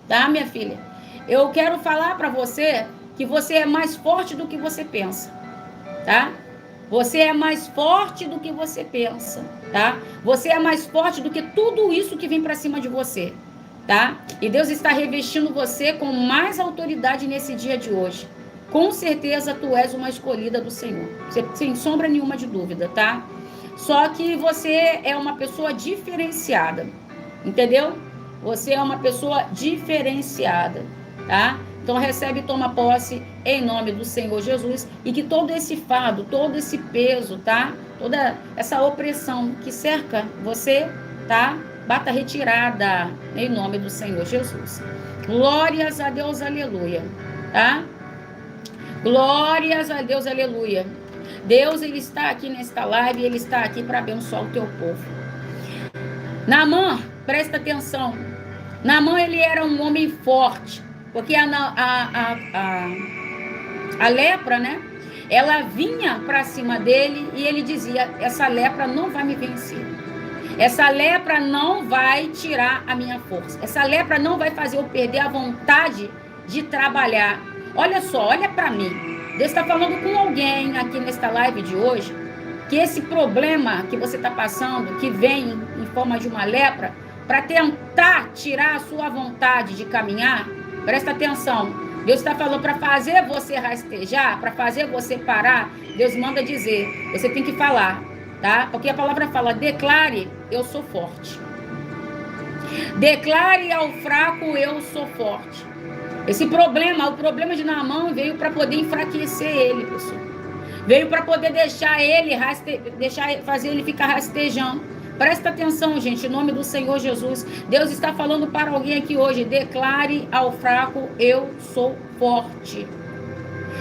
Tá, minha filha? Eu quero falar para você que você é mais forte do que você pensa. Tá? Você é mais forte do que você pensa, tá? Você é mais forte do que tudo isso que vem para cima de você, tá? E Deus está revestindo você com mais autoridade nesse dia de hoje. Com certeza tu és uma escolhida do Senhor, sem sombra nenhuma de dúvida, tá? Só que você é uma pessoa diferenciada, entendeu? Você é uma pessoa diferenciada, tá? Então recebe e toma posse em nome do Senhor Jesus, e que todo esse fardo, todo esse peso, tá? Toda essa opressão que cerca você, tá? Bata retirada em nome do Senhor Jesus. Glórias a Deus, aleluia, tá? Glórias a Deus, aleluia. Deus, ele está aqui nesta live, ele está aqui para abençoar o teu povo. Naamã, presta atenção. Naamã, ele era um homem forte, porque a lepra, né? Ela vinha para cima dele e ele dizia: essa lepra não vai me vencer. Essa lepra não vai tirar a minha força. Essa lepra não vai fazer eu perder a vontade de trabalhar. Olha só, olha para mim. Deus está falando com alguém aqui nesta live de hoje, que esse problema que você está passando, que vem em forma de uma lepra, para tentar tirar a sua vontade de caminhar, presta atenção. Deus está falando para fazer você rastejar, para fazer você parar. Deus manda dizer, você tem que falar, tá? Porque a palavra fala: declare, eu sou forte. Declare ao fraco, eu sou forte. Esse problema, o problema de Naamã veio para poder enfraquecer ele, pessoal. Veio para poder deixar ele fazer ele ficar rastejando. Presta atenção, gente, em nome do Senhor Jesus. Deus está falando para alguém aqui hoje: declare ao fraco, eu sou forte.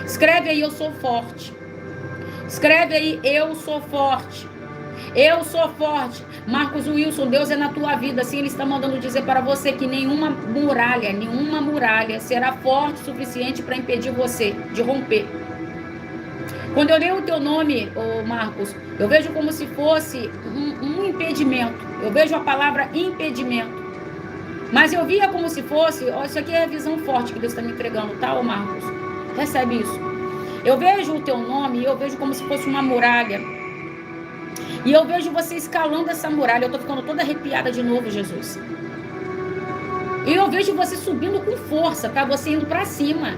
Escreve aí: eu sou forte. Escreve aí: eu sou forte. Eu sou forte. Marcos Wilson, Deus é na tua vida. Assim ele está mandando dizer para você que nenhuma muralha será forte o suficiente para impedir você de romper. Quando eu leio o teu nome, Marcos, eu vejo como se fosse um impedimento. Eu vejo a palavra impedimento. Mas eu via como se fosse... Isso aqui é a visão forte que Deus está me entregando, tá, Marcos? Recebe isso. Eu vejo o teu nome e eu vejo como se fosse uma muralha. E eu vejo você escalando essa muralha. Eu tô ficando toda arrepiada de novo, Jesus. E eu vejo você subindo com força, tá? Você indo para cima.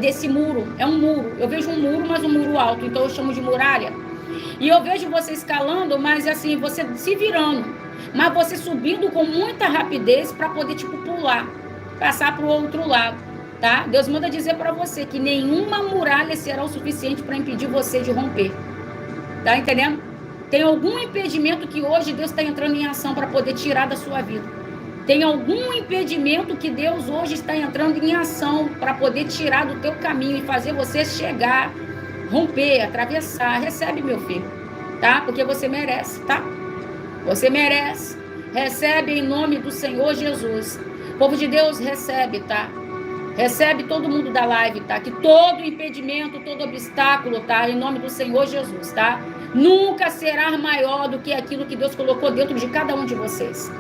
Desse muro, é um muro. Eu vejo um muro, mas um muro alto, então eu chamo de muralha. E eu vejo você escalando, mas assim, você se virando, mas você subindo com muita rapidez para poder, tipo, pular, passar para o outro lado, tá? Deus manda dizer para você que nenhuma muralha será o suficiente para impedir você de romper, tá entendendo? Tem algum impedimento que hoje Deus está entrando em ação para poder tirar da sua vida. Tem algum impedimento que Deus hoje está entrando em ação para poder tirar do teu caminho e fazer você chegar, romper, atravessar. Recebe, meu filho, tá? Porque você merece, tá? Você merece. Recebe em nome do Senhor Jesus. Povo de Deus, recebe, tá? Recebe todo mundo da live, tá? Que todo impedimento, todo obstáculo, tá? Em nome do Senhor Jesus, tá? Nunca será maior do que aquilo que Deus colocou dentro de cada um de vocês.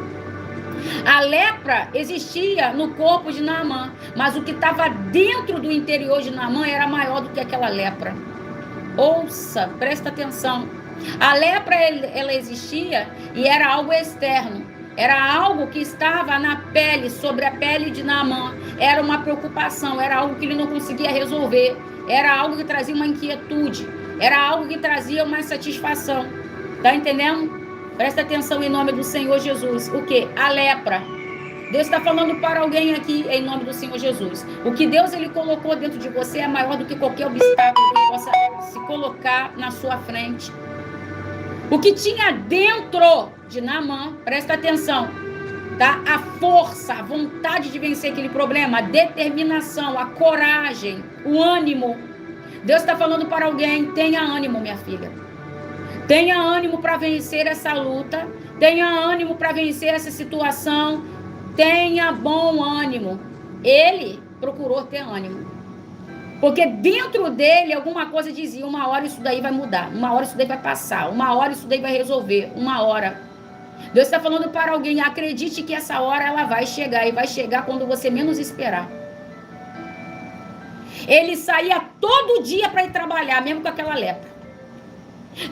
A lepra existia no corpo de Naamã, mas o que estava dentro do interior de Naamã era maior do que aquela lepra. Ouça, presta atenção. A lepra, ela existia e era algo externo, Era algo que estava na pele, sobre a pele de Naamã. Era uma preocupação, era algo que ele não conseguia resolver. Era algo que trazia uma inquietude. Era algo que trazia uma insatisfação. Tá entendendo? Presta atenção em nome do Senhor Jesus. O quê? A lepra. Deus está falando para alguém aqui em nome do Senhor Jesus. O que Deus ele colocou dentro de você é maior do que qualquer obstáculo que possa se colocar na sua frente. O que tinha dentro de Naamã, presta atenção, tá? A força, a vontade de vencer aquele problema, a determinação, a coragem, o ânimo. Deus está falando para alguém: tenha ânimo, minha filha. Tenha ânimo para vencer essa luta. Tenha ânimo para vencer essa situação. Tenha bom ânimo. Ele procurou ter ânimo. Porque dentro dele alguma coisa dizia: uma hora isso daí vai mudar. Uma hora isso daí vai passar. Uma hora isso daí vai resolver. Uma hora. Deus está falando para alguém: acredite que essa hora ela vai chegar. E vai chegar quando você menos esperar. Ele saía todo dia para ir trabalhar, mesmo com aquela lepra.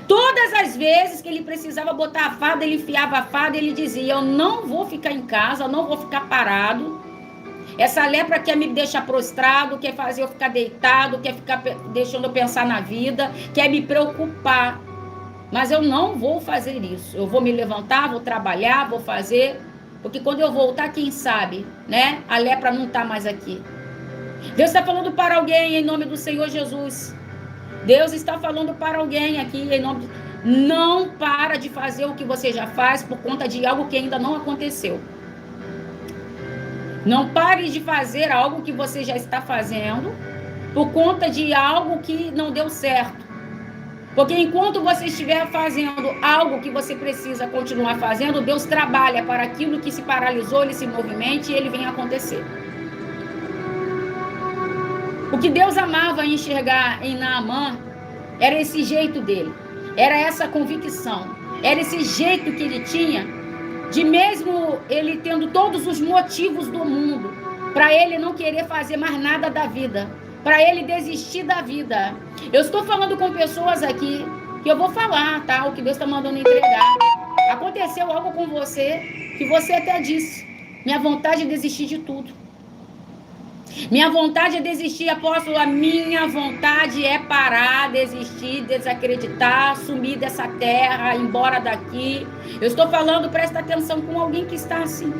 Todas as vezes que ele precisava botar a farda, ele enfiava a farda e ele dizia: eu não vou ficar em casa, eu não vou ficar parado. Essa lepra quer me deixar prostrado, quer fazer eu ficar deitado, quer ficar deixando eu pensar na vida, quer me preocupar. Mas eu não vou fazer isso. Eu vou me levantar, vou trabalhar, vou fazer. Porque quando eu voltar, quem sabe, né? A lepra não está mais aqui. Deus está falando para alguém em nome do Senhor Jesus. Deus está falando para alguém aqui em nome de... Não para de fazer o que você já faz por conta de algo que ainda não aconteceu. Não pare de fazer algo que você já está fazendo por conta de algo que não deu certo. Porque enquanto você estiver fazendo algo que você precisa continuar fazendo, Deus trabalha para aquilo que se paralisou, ele se movimente e ele vem acontecer. O que Deus amava enxergar em Naamã era esse jeito dele, era essa convicção, era esse jeito que ele tinha, de mesmo ele tendo todos os motivos do mundo, para ele não querer fazer mais nada da vida, para ele desistir da vida. Eu estou falando com pessoas aqui, que eu vou falar, tá? O que Deus está mandando entregar. Aconteceu algo com você, que você até disse: minha vontade é desistir de tudo. Minha vontade é desistir, apóstolo. A minha vontade é parar, desistir, desacreditar, sumir dessa terra, ir embora daqui. Eu estou falando, presta atenção, com alguém que está assim.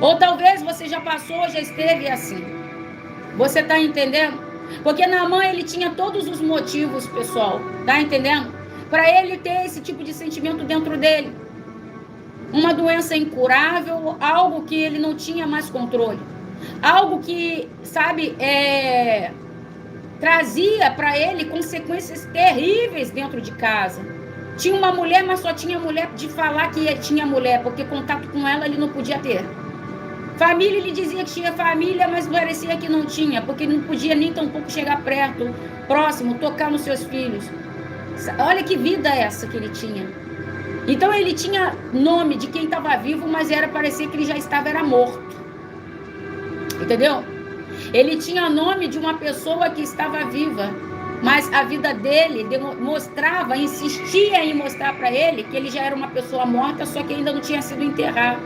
Ou talvez você já passou, já esteve assim. Você está entendendo? Porque Naamã, ele tinha todos os motivos, pessoal. Tá entendendo? Para ele ter esse tipo de sentimento dentro dele. Uma doença incurável, algo que ele não tinha mais controle. Algo que, sabe, trazia para ele consequências terríveis dentro de casa. Tinha uma mulher, mas só tinha mulher de falar que tinha mulher, porque contato com ela ele não podia ter. Família, ele dizia que tinha família, mas parecia que não tinha, porque não podia nem tampouco chegar perto, próximo, tocar nos seus filhos. Olha que vida essa que ele tinha. Então ele tinha nome de quem estava vivo, mas parecia que ele já era morto. Entendeu? Ele tinha nome de uma pessoa que estava viva, mas a vida dele mostrava, insistia em mostrar para ele que ele já era uma pessoa morta, só que ainda não tinha sido enterrado.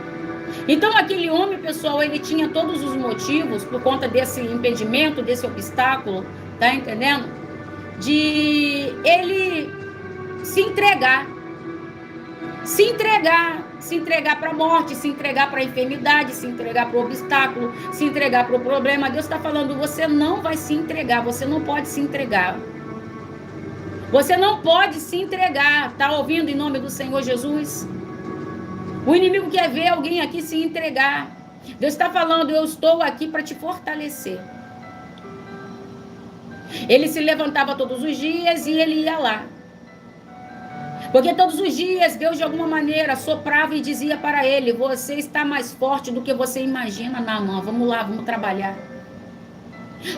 Então aquele homem, pessoal, ele tinha todos os motivos, por conta desse impedimento, desse obstáculo, tá entendendo? De ele se entregar para a morte, se entregar para a enfermidade, se entregar para o obstáculo, se entregar para o problema. Deus está falando: você não vai se entregar, você não pode se entregar. Você não pode se entregar. Está ouvindo em nome do Senhor Jesus? O inimigo quer ver alguém aqui se entregar. Deus está falando: eu estou aqui para te fortalecer. Ele se levantava todos os dias e ele ia lá. Porque todos os dias Deus de alguma maneira soprava e dizia para ele: você está mais forte do que você imagina, Naamã. Vamos lá, vamos trabalhar.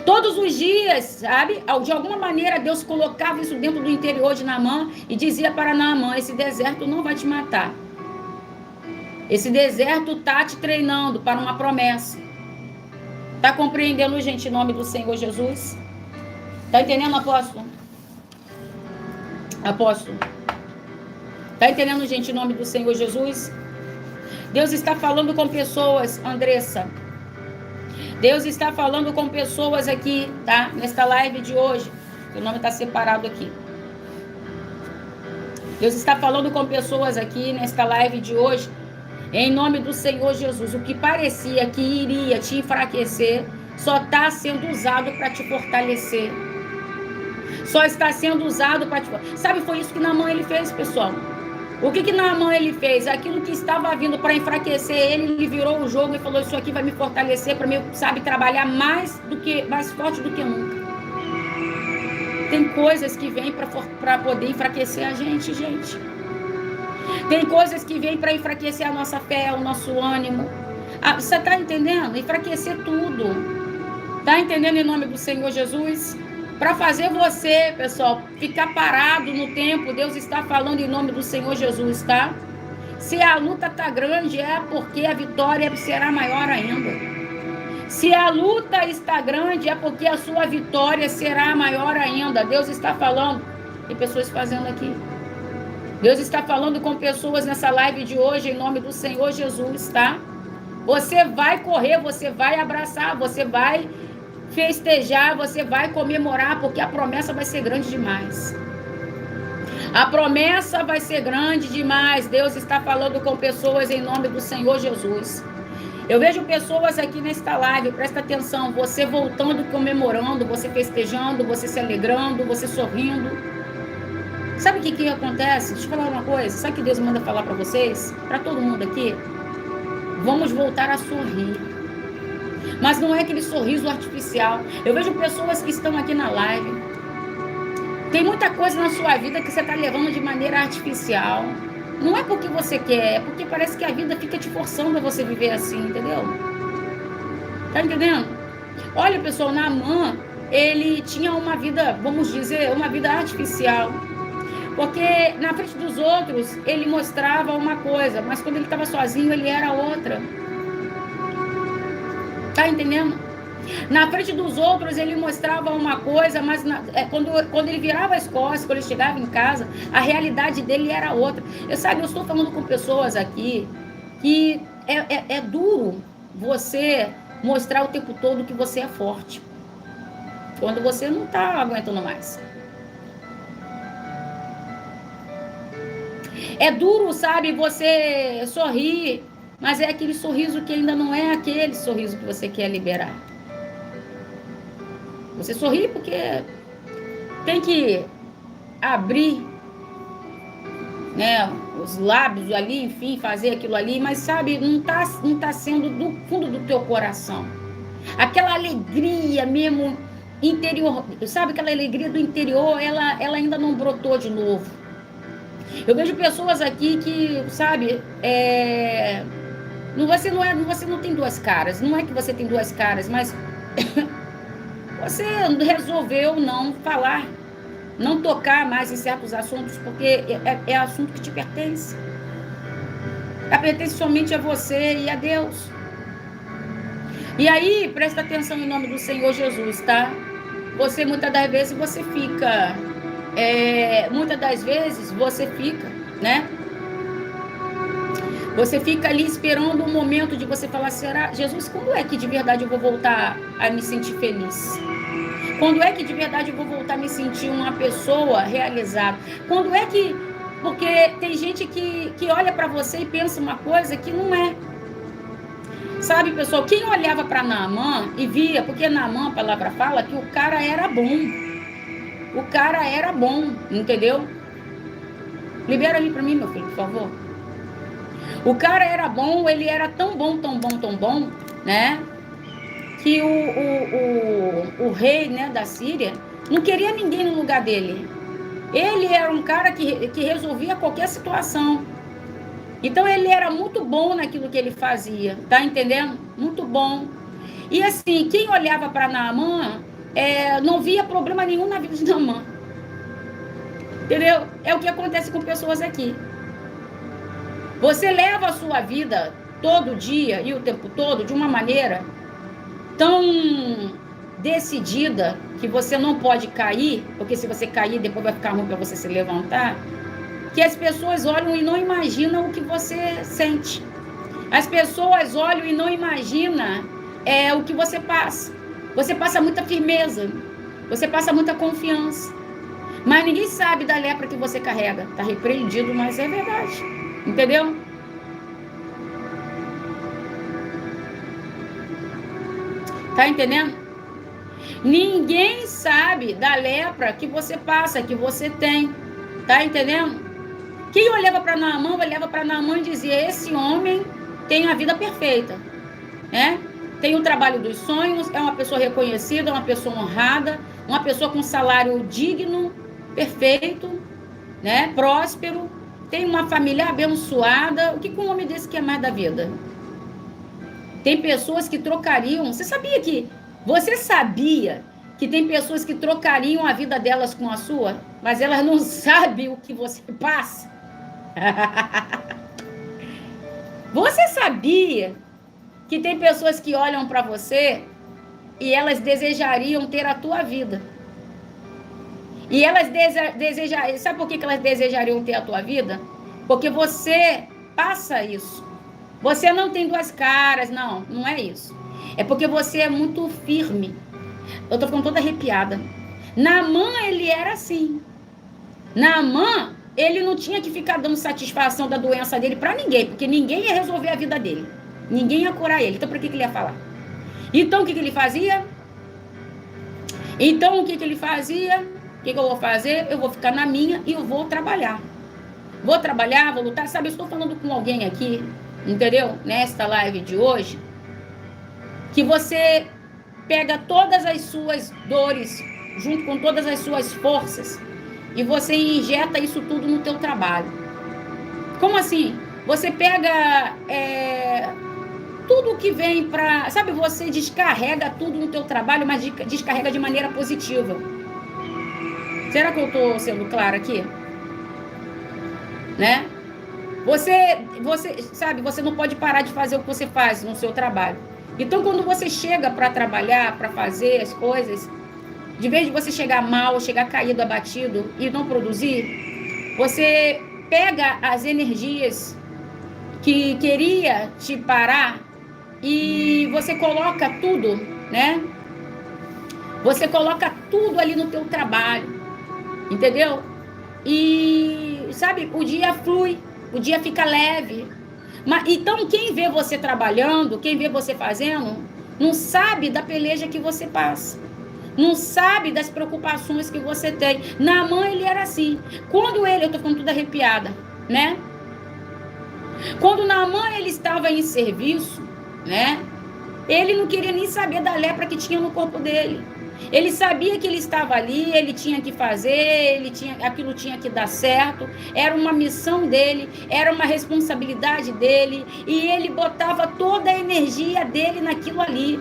Todos os dias, sabe? De alguma maneira Deus colocava isso dentro do interior de Naamã e dizia para Naamã: esse deserto não vai te matar. Esse deserto está te treinando para uma promessa. Está compreendendo, gente, em nome do Senhor Jesus? Está entendendo, apóstolo? Apóstolo. Está entendendo, gente, em nome do Senhor Jesus? Deus está falando com pessoas, Andressa. Deus está falando com pessoas aqui, tá? Nesta live de hoje. O nome está separado aqui. Deus está falando com pessoas aqui nesta live de hoje. Em nome do Senhor Jesus. O que parecia que iria te enfraquecer, só está sendo usado para te fortalecer. Só está sendo usado para te... Sabe, foi isso que Naamã ele fez, pessoal. O que Naamã ele fez? Aquilo que estava vindo para enfraquecer ele virou o jogo e falou: isso aqui vai me fortalecer para mim, sabe, trabalhar mais forte do que nunca. Tem coisas que vêm para poder enfraquecer a gente. Tem coisas que vêm para enfraquecer a nossa fé, o nosso ânimo. Você está entendendo? Enfraquecer tudo. Está entendendo, em nome do Senhor Jesus? Para fazer você, pessoal, ficar parado no tempo, Deus está falando em nome do Senhor Jesus, tá? Se a luta tá grande, é porque a vitória será maior ainda. Se a luta está grande, é porque a sua vitória será maior ainda. Deus está falando. Tem pessoas fazendo aqui. Deus está falando com pessoas nessa live de hoje, em nome do Senhor Jesus, tá? Você vai correr, você vai abraçar, você vai festejar, você vai comemorar, porque a promessa vai ser grande demais. A promessa vai ser grande demais. Deus está falando com pessoas em nome do Senhor Jesus. Eu vejo pessoas aqui nesta live, presta atenção, você voltando, comemorando, você festejando, você se alegrando, você sorrindo. Sabe o que acontece? Deixa eu falar uma coisa. Sabe o que Deus manda falar para vocês? Para todo mundo aqui? Vamos voltar a sorrir. Mas não é aquele sorriso artificial. Eu vejo pessoas que estão aqui na live. Tem muita coisa na sua vida que você está levando de maneira artificial. Não é porque você quer, é porque parece que a vida fica te forçando a você viver assim, entendeu? Tá entendendo? Olha, pessoal, Naamã, ele tinha uma vida, vamos dizer, uma vida artificial. Porque na frente dos outros, ele mostrava uma coisa, mas quando ele estava sozinho, ele era outra. Tá entendendo? Na frente dos outros, ele mostrava uma coisa, mas quando ele virava as costas, quando ele chegava em casa, a realidade dele era outra. Eu estou falando com pessoas aqui que é duro você mostrar o tempo todo que você é forte. Quando você não está aguentando mais. É duro, sabe, você sorrir, mas é aquele sorriso que ainda não é aquele sorriso que você quer liberar. Você sorri porque tem que abrir, né, os lábios ali, enfim, fazer aquilo ali, mas sabe, não tá sendo do fundo do teu coração. Aquela alegria mesmo interior, sabe, aquela alegria do interior, ela ainda não brotou de novo. Eu vejo pessoas aqui que, sabe, você não tem duas caras. Não é que você tem duas caras, mas você resolveu não falar, não tocar mais em certos assuntos, porque é assunto que te pertence. Pertence somente a você e a Deus. E aí, presta atenção em nome do Senhor Jesus, tá? Você, muitas das vezes, você fica... né? Você fica ali esperando um momento de você falar: será, Jesus, quando é que de verdade eu vou voltar a me sentir feliz? Quando é que de verdade eu vou voltar a me sentir uma pessoa realizada? Quando é que... Porque tem gente que olha para você e pensa uma coisa que não é. Sabe, pessoal, quem olhava para Naamã e via, porque Naamã, a palavra fala que o cara era bom. O cara era bom, entendeu? Libera ali para mim, meu filho, por favor. O cara era bom, ele era tão bom, né? Que o rei, né, da Síria não queria ninguém no lugar dele. Ele era um cara que resolvia qualquer situação. Então ele era muito bom naquilo que ele fazia, tá entendendo? Muito bom. E assim, quem olhava para Naamã não via problema nenhum na vida de Naamã. Entendeu? É o que acontece com pessoas aqui. Você leva a sua vida todo dia e o tempo todo de uma maneira tão decidida que você não pode cair, porque se você cair, depois vai ficar ruim para você se levantar, que as pessoas olham e não imaginam o que você sente. As pessoas olham e não imaginam o que você passa. Você passa muita firmeza, você passa muita confiança. Mas ninguém sabe da lepra que você carrega. Está repreendido, mas é verdade. Entendeu? Tá entendendo? Ninguém sabe da lepra que você passa, que você tem. Tá entendendo? Quem olhava para Naamã e dizia: esse homem tem a vida perfeita, né? Tem o trabalho dos sonhos, é uma pessoa reconhecida, uma pessoa honrada, uma pessoa com salário digno, perfeito, né? Próspero, tem uma família abençoada. O que um homem desse quer mais da vida? Tem pessoas que trocariam. Você sabia que tem pessoas que trocariam a vida delas com a sua, mas elas não sabem o que você passa? Você sabia que tem pessoas que olham para você e elas desejariam ter a tua vida? E elas desejariam. Sabe por que elas desejariam ter a tua vida? Porque você passa isso. Você não tem duas caras, não é isso. É porque você é muito firme. Eu tô ficando toda arrepiada. Naamã, ele era assim. Naamã, ele não tinha que ficar dando satisfação da doença dele para ninguém, porque ninguém ia resolver a vida dele. Ninguém ia curar ele. Então, para que ele ia falar? Então, o que ele fazia? O que eu vou fazer? Eu vou ficar na minha e eu vou trabalhar. Vou trabalhar, vou lutar. Sabe, eu estou falando com alguém aqui, entendeu? Nesta live de hoje, que você pega todas as suas dores, junto com todas as suas forças, e você injeta isso tudo no teu trabalho. Como assim? Você pega tudo que vem para... Sabe, você descarrega tudo no teu trabalho, mas descarrega de maneira positiva. Será que eu estou sendo clara aqui? Né? Você, sabe, você não pode parar de fazer o que você faz no seu trabalho. Então, quando você chega para trabalhar, para fazer as coisas, de vez de você chegar mal, chegar caído, abatido e não produzir, você pega as energias que queria te parar e você coloca tudo, né? Você coloca tudo ali no teu trabalho, entendeu? E, sabe, o dia flui, o dia fica leve. Mas, então, quem vê você trabalhando, quem vê você fazendo, não sabe da peleja que você passa. Não sabe das preocupações que você tem. Naamã, ele era assim. Eu tô ficando toda arrepiada, né? Quando Naamã, ele estava em serviço, né? Ele não queria nem saber da lepra que tinha no corpo dele. Ele sabia que ele estava ali, ele tinha que fazer, aquilo tinha que dar certo, era uma missão dele, era uma responsabilidade dele, e ele botava toda a energia dele naquilo ali.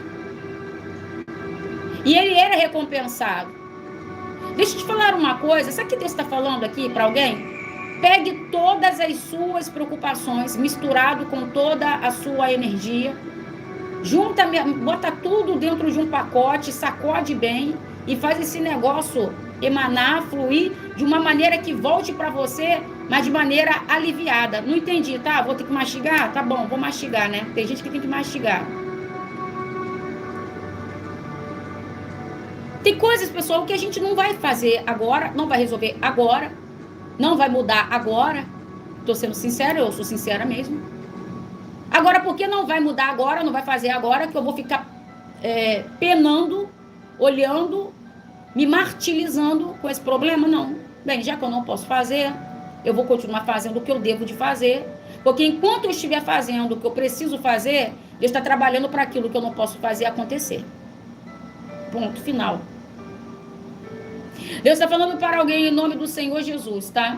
E ele era recompensado. Deixa eu te falar uma coisa, sabe o que Deus está falando aqui para alguém? Pegue todas as suas preocupações, misturado com toda a sua energia, bota tudo dentro de um pacote, sacode bem e faz esse negócio emanar, fluir de uma maneira que volte para você, mas de maneira aliviada. Não entendi, tá? Vou ter que mastigar? Tá bom, vou mastigar, né? Tem gente que tem que mastigar. Tem coisas, pessoal, que a gente não vai fazer agora, não vai resolver agora, não vai mudar agora. Tô sendo sincera, eu sou sincera mesmo. Agora, por que não vai mudar agora, não vai fazer agora, que eu vou ficar penando, olhando, me martirizando com esse problema? Não. Bem, já que eu não posso fazer, eu vou continuar fazendo o que eu devo de fazer, porque enquanto eu estiver fazendo o que eu preciso fazer, Deus está trabalhando para aquilo que eu não posso fazer acontecer. Ponto final. Deus está falando para alguém em nome do Senhor Jesus, tá?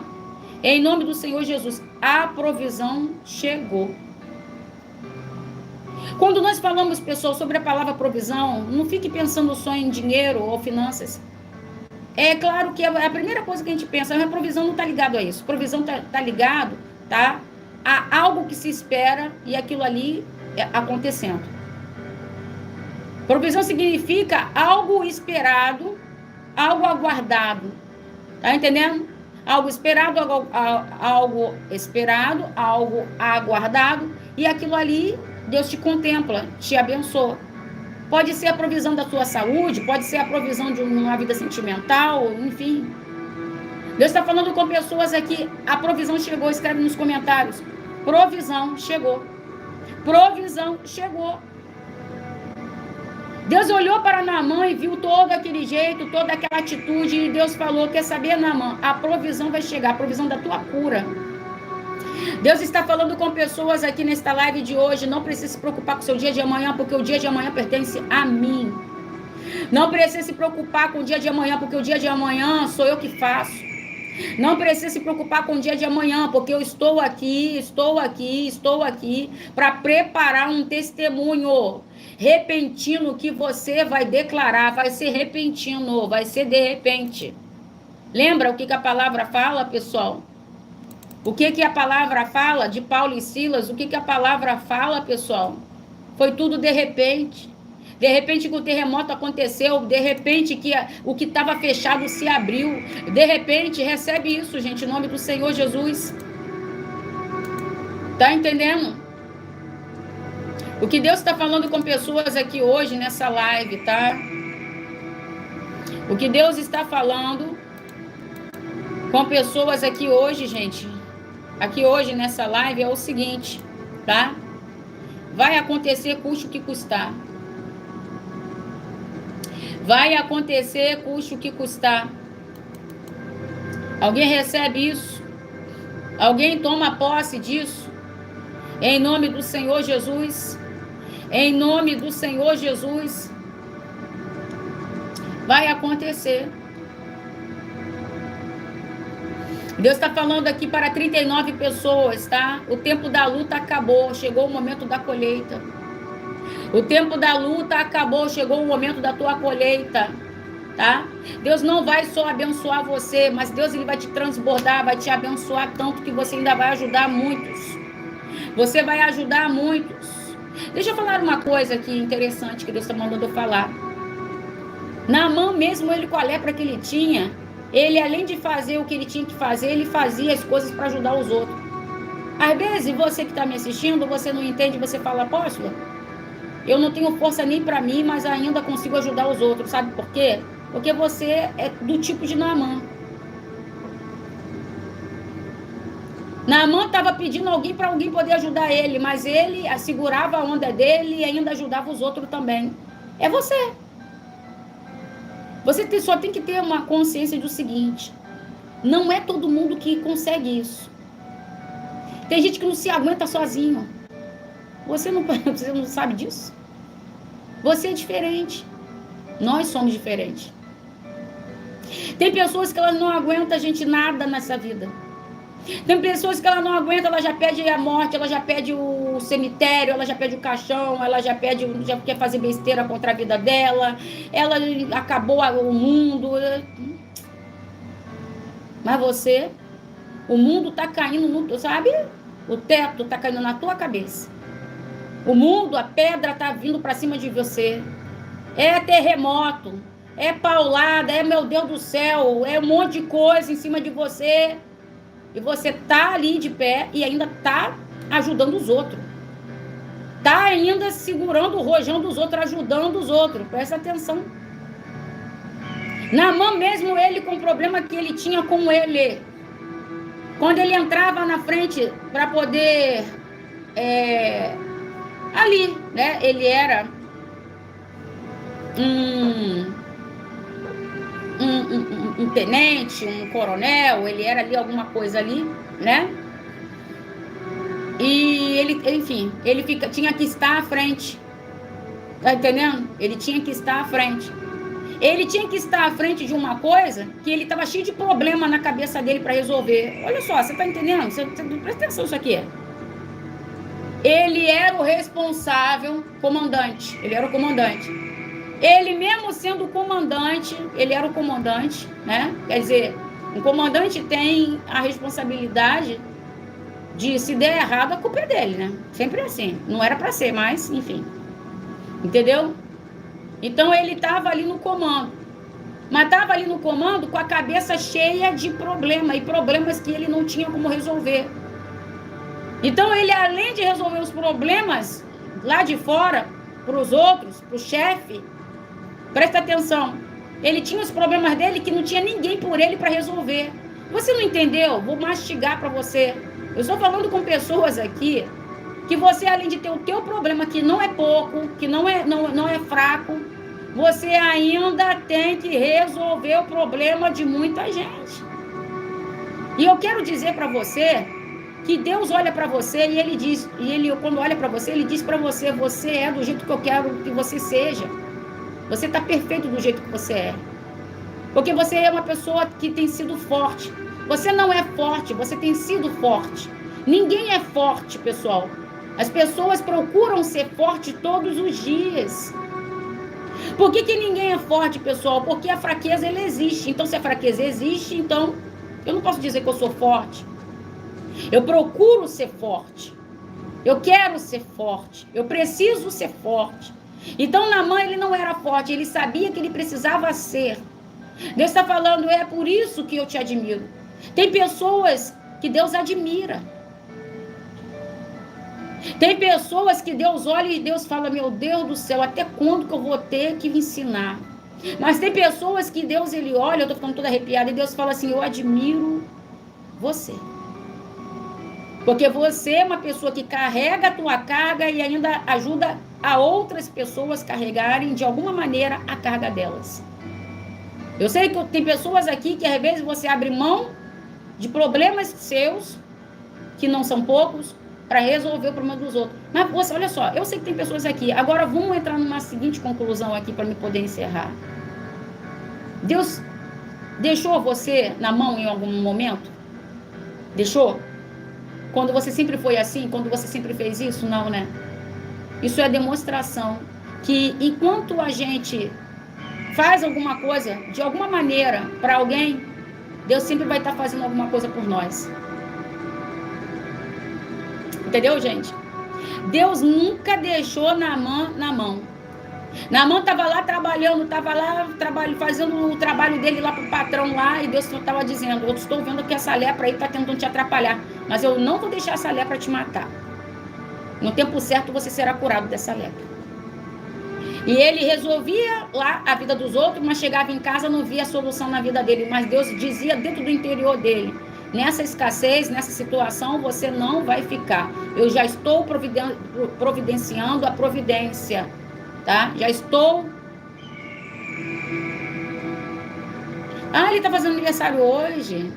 Em nome do Senhor Jesus, a provisão chegou. Quando nós falamos, pessoal, sobre a palavra provisão, não fique pensando só em dinheiro ou finanças. É claro que a primeira coisa que a gente pensa, a provisão não está ligado a isso. Provisão está ligado, tá, a algo que se espera e aquilo ali acontecendo. Provisão significa algo esperado, algo aguardado. Tá entendendo? Algo esperado, algo aguardado e aquilo ali, Deus te contempla, te abençoa. Pode ser a provisão da tua saúde, pode ser a provisão de uma vida sentimental, enfim. Deus está falando com pessoas aqui, a provisão chegou, escreve nos comentários. Provisão chegou. Provisão chegou. Deus olhou para Naamã e viu todo aquele jeito, toda aquela atitude, e Deus falou, quer saber, Naamã, a provisão vai chegar, a provisão da tua cura. Deus está falando com pessoas aqui nesta live de hoje, não precisa se preocupar com o seu dia de amanhã, porque o dia de amanhã pertence a mim. Não precisa se preocupar com o dia de amanhã, porque o dia de amanhã sou eu que faço. Não precisa se preocupar com o dia de amanhã, porque eu estou aqui para preparar um testemunho repentino que você vai declarar. Vai ser repentino, vai ser de repente. Lembra o que a palavra fala, pessoal? O que a palavra fala de Paulo e Silas? O que a palavra fala, pessoal? Foi tudo de repente. De repente que o terremoto aconteceu, de repente que o que estava fechado se abriu, de repente, recebe isso, gente, em nome do Senhor Jesus. Tá entendendo? O que Deus está falando com pessoas aqui hoje, nessa live, tá? O que Deus está falando com pessoas aqui hoje, gente, aqui hoje nessa live é o seguinte, tá? Vai acontecer, custe o que custar. Vai acontecer, custe o que custar. Alguém recebe isso? Alguém toma posse disso? Em nome do Senhor Jesus. Em nome do Senhor Jesus. Vai acontecer. Deus está falando aqui para 39 pessoas, tá? O tempo da luta acabou. Chegou o momento da colheita. O tempo da luta acabou, chegou o momento da tua colheita, tá? Deus não vai só abençoar você, mas Deus ele vai te transbordar, vai te abençoar tanto que você ainda vai ajudar muitos. Você vai ajudar muitos. Deixa eu falar uma coisa aqui interessante que Deus está mandando eu falar. Naamã, mesmo ele com a lepra que ele tinha, ele além de fazer o que ele tinha que fazer, ele fazia as coisas para ajudar os outros. Às vezes, você que está me assistindo, você não entende, você fala, apóstolo, eu não tenho força nem para mim, mas ainda consigo ajudar os outros. Sabe por quê? Porque você é do tipo de Naamã. Naamã estava pedindo alguém para alguém poder ajudar ele, mas ele segurava a onda dele e ainda ajudava os outros também. É você. Você só tem que ter uma consciência do seguinte. Não é todo mundo que consegue isso. Tem gente que não se aguenta sozinho. Você não sabe disso? Você é diferente. Nós somos diferentes. Tem pessoas que elas não aguentam, gente, nada nessa vida. Tem pessoas que ela não aguenta, ela já pede a morte, ela já pede o cemitério, ela já pede o caixão, ela já quer fazer besteira contra a vida dela, ela acabou o mundo. Mas você, o mundo tá caindo, sabe? O teto tá caindo na tua cabeça. O mundo, a pedra tá vindo para cima de você. É terremoto, é paulada, é meu Deus do céu, é um monte de coisa em cima de você. E você tá ali de pé e ainda tá ajudando os outros. Tá ainda segurando o rojão dos outros, ajudando os outros. Presta atenção. Naamã mesmo ele com o problema que ele tinha com ele. Quando ele entrava na frente para poder... ali, né? Ele era um tenente, um coronel, ele era ali alguma coisa ali, né? E ele, enfim, ele tinha que estar à frente. Tá entendendo? Ele tinha que estar à frente. Ele tinha que estar à frente de uma coisa que ele estava cheio de problema na cabeça dele para resolver. Olha só, você tá entendendo? Presta atenção nisso aqui. Ele era o responsável, comandante. Ele era o comandante. Ele mesmo sendo o comandante, ele era o comandante, né? Quer dizer, o comandante tem a responsabilidade de, se der errado, a culpa é dele, né? Sempre assim. Não era para ser, mas, enfim. Entendeu? Então, ele estava ali no comando. Mas estava ali no comando com a cabeça cheia de problema. E problemas que ele não tinha como resolver. Então, ele, além de resolver os problemas lá de fora, para os outros, para o chefe, presta atenção, ele tinha os problemas dele que não tinha ninguém por ele para resolver. Você não entendeu? Vou mastigar para você. Eu estou falando com pessoas aqui que você, além de ter o teu problema, que não é pouco, que não é fraco, você ainda tem que resolver o problema de muita gente. E eu quero dizer para você que Deus olha para você e ele diz, quando olha para você, ele diz para você, você é do jeito que eu quero que você seja. Você está perfeito do jeito que você é. Porque você é uma pessoa que tem sido forte. Você não é forte, você tem sido forte. Ninguém é forte, pessoal. As pessoas procuram ser forte todos os dias. Por que ninguém é forte, pessoal? Porque a fraqueza, ela existe. Então, se a fraqueza existe, então eu não posso dizer que eu sou forte. Eu procuro ser forte. Eu quero ser forte. Eu preciso ser forte. Então, Naamã, ele não era forte. Ele sabia que ele precisava ser. Deus está falando, é por isso que eu te admiro. Tem pessoas que Deus admira. Tem pessoas que Deus olha e Deus fala, meu Deus do céu, até quando que eu vou ter que me ensinar? Mas tem pessoas que Deus, ele olha, eu estou ficando toda arrepiada, e Deus fala assim, eu admiro você. Porque você é uma pessoa que carrega a tua carga e ainda ajuda a outras pessoas carregarem, de alguma maneira, a carga delas. Eu sei que tem pessoas aqui que, às vezes, você abre mão de problemas seus, que não são poucos, para resolver o problema dos outros. Mas, você, olha só, eu sei que tem pessoas aqui. Agora, vamos entrar numa seguinte conclusão aqui, para me poder encerrar. Deus deixou você na mão em algum momento? Deixou? Quando você sempre foi assim? Quando você sempre fez isso? Não, né? Isso é demonstração que, enquanto a gente faz alguma coisa, de alguma maneira, para alguém, Deus sempre vai estar fazendo alguma coisa por nós. Entendeu, gente? Deus nunca deixou Naamã na mão. Naamã estava lá trabalhando, fazendo o trabalho dele lá para o patrão lá, e Deus estava dizendo, eu estou vendo que essa lepra aí está tentando te atrapalhar, mas eu não vou deixar essa lepra te matar. No tempo certo você será curado dessa lepra. E ele resolvia lá a vida dos outros, mas chegava em casa, não via solução na vida dele. Mas Deus dizia dentro do interior dele, nessa escassez, nessa situação, você não vai ficar. Eu já estou providenciando a providência, tá? Já estou... Ah, ele tá fazendo aniversário hoje.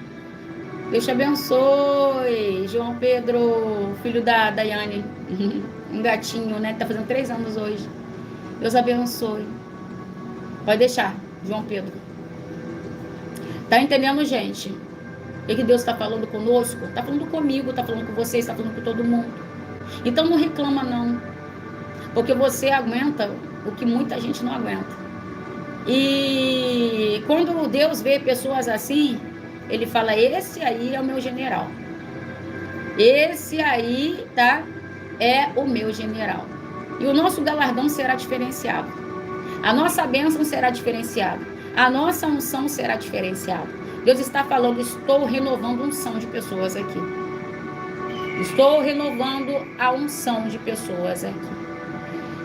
Deus te abençoe, João Pedro, filho da Daiane. Um gatinho, né? Tá fazendo 3 anos hoje. Deus abençoe. Pode deixar, João Pedro. Tá entendendo, gente? O que Deus está falando conosco? Tá falando comigo, tá falando com vocês, tá falando com todo mundo. Então não reclama, não. Porque você aguenta o que muita gente não aguenta. E quando Deus vê pessoas assim, ele fala, esse aí é o meu general. Esse aí, tá? É o meu general. E o nosso galardão será diferenciado. A nossa bênção será diferenciada. A nossa unção será diferenciada. Deus está falando, estou renovando a unção de pessoas aqui. Estou renovando a unção de pessoas aqui.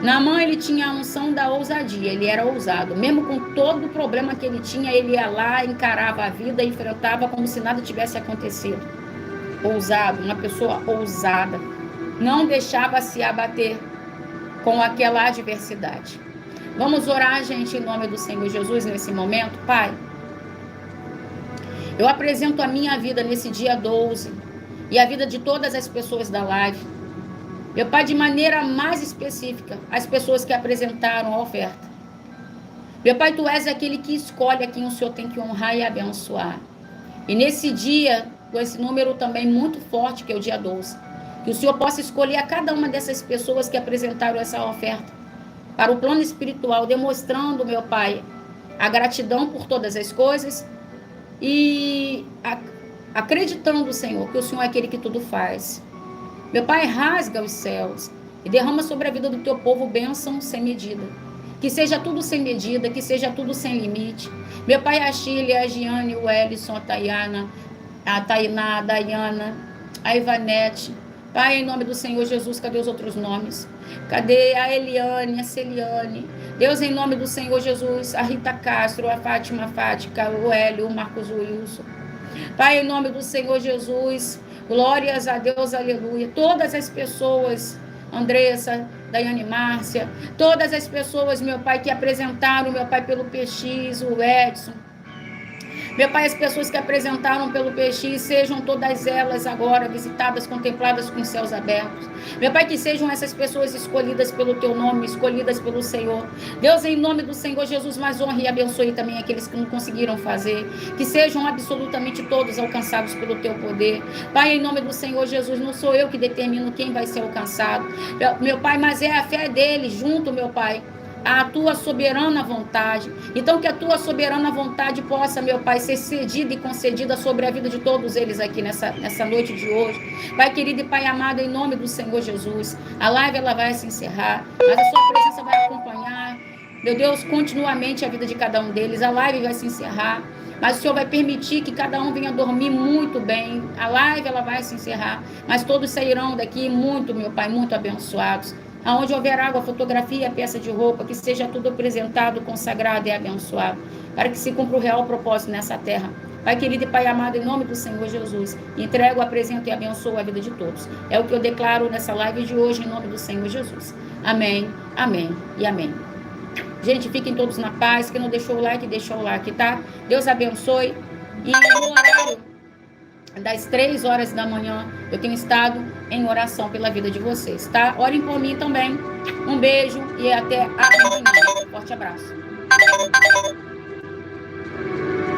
Naamã, ele tinha a unção da ousadia, ele era ousado. Mesmo com todo o problema que ele tinha, ele ia lá, encarava a vida, enfrentava como se nada tivesse acontecido. Ousado, uma pessoa ousada. Não deixava se abater com aquela adversidade. Vamos orar, gente, em nome do Senhor Jesus nesse momento. Pai, eu apresento a minha vida nesse dia 12 e a vida de todas as pessoas da live. Meu Pai, de maneira mais específica, as pessoas que apresentaram a oferta. Meu Pai, Tu és aquele que escolhe a quem o Senhor tem que honrar e abençoar. E nesse dia, com esse número também muito forte, que é o dia 12, que o Senhor possa escolher a cada uma dessas pessoas que apresentaram essa oferta para o plano espiritual, demonstrando, meu Pai, a gratidão por todas as coisas e acreditando, Senhor, que o Senhor é aquele que tudo faz. Meu Pai, rasga os céus e derrama sobre a vida do Teu povo bênção sem medida. Que seja tudo sem medida, que seja tudo sem limite. Meu Pai, a Chile, a Giane, o Ellison, a Tayana, a Tainá, a Dayana, a Ivanete. Pai, em nome do Senhor Jesus, cadê os outros nomes? Cadê a Eliane, a Celiane? Deus, em nome do Senhor Jesus, a Rita Castro, a Fátima Fática, o Hélio, o Marcos Wilson. Pai, em nome do Senhor Jesus, glórias a Deus, aleluia. Todas as pessoas, Andressa, Daiane Márcia, todas as pessoas, meu Pai, que apresentaram, meu Pai, pelo PX, o Edson. Meu Pai, as pessoas que apresentaram pelo PX, sejam todas elas agora visitadas, contempladas com os céus abertos. Meu Pai, que sejam essas pessoas escolhidas pelo Teu nome, escolhidas pelo Senhor. Deus, em nome do Senhor Jesus, mais honre e abençoe também aqueles que não conseguiram fazer. Que sejam absolutamente todos alcançados pelo Teu poder. Pai, em nome do Senhor Jesus, não sou eu que determino quem vai ser alcançado. Meu Pai, mas é a fé deles junto, meu Pai, a tua soberana vontade. Então que a tua soberana vontade possa, meu Pai, ser cedida e concedida sobre a vida de todos eles aqui nessa noite de hoje. Pai querido e Pai amado, em nome do Senhor Jesus, a live ela vai se encerrar, mas a sua presença vai acompanhar, meu Deus, continuamente a vida de cada um deles. A live vai se encerrar, mas o Senhor vai permitir que cada um venha dormir muito bem. A live ela vai se encerrar, mas todos sairão daqui muito, meu Pai, muito abençoados. Aonde houver água, fotografia, peça de roupa, que seja tudo apresentado, consagrado e abençoado, para que se cumpra o real propósito nessa terra. Pai querido e Pai amado, em nome do Senhor Jesus, entrego, apresento e abençoo a vida de todos. É o que eu declaro nessa live de hoje, em nome do Senhor Jesus. Amém, amém e amém. Gente, fiquem todos na paz. Quem não deixou o like, deixou o like, tá? Deus abençoe. E no horário das 3 horas da manhã, eu tenho estado em oração pela vida de vocês, tá? Orem por mim também. Um beijo e até amanhã. Forte abraço.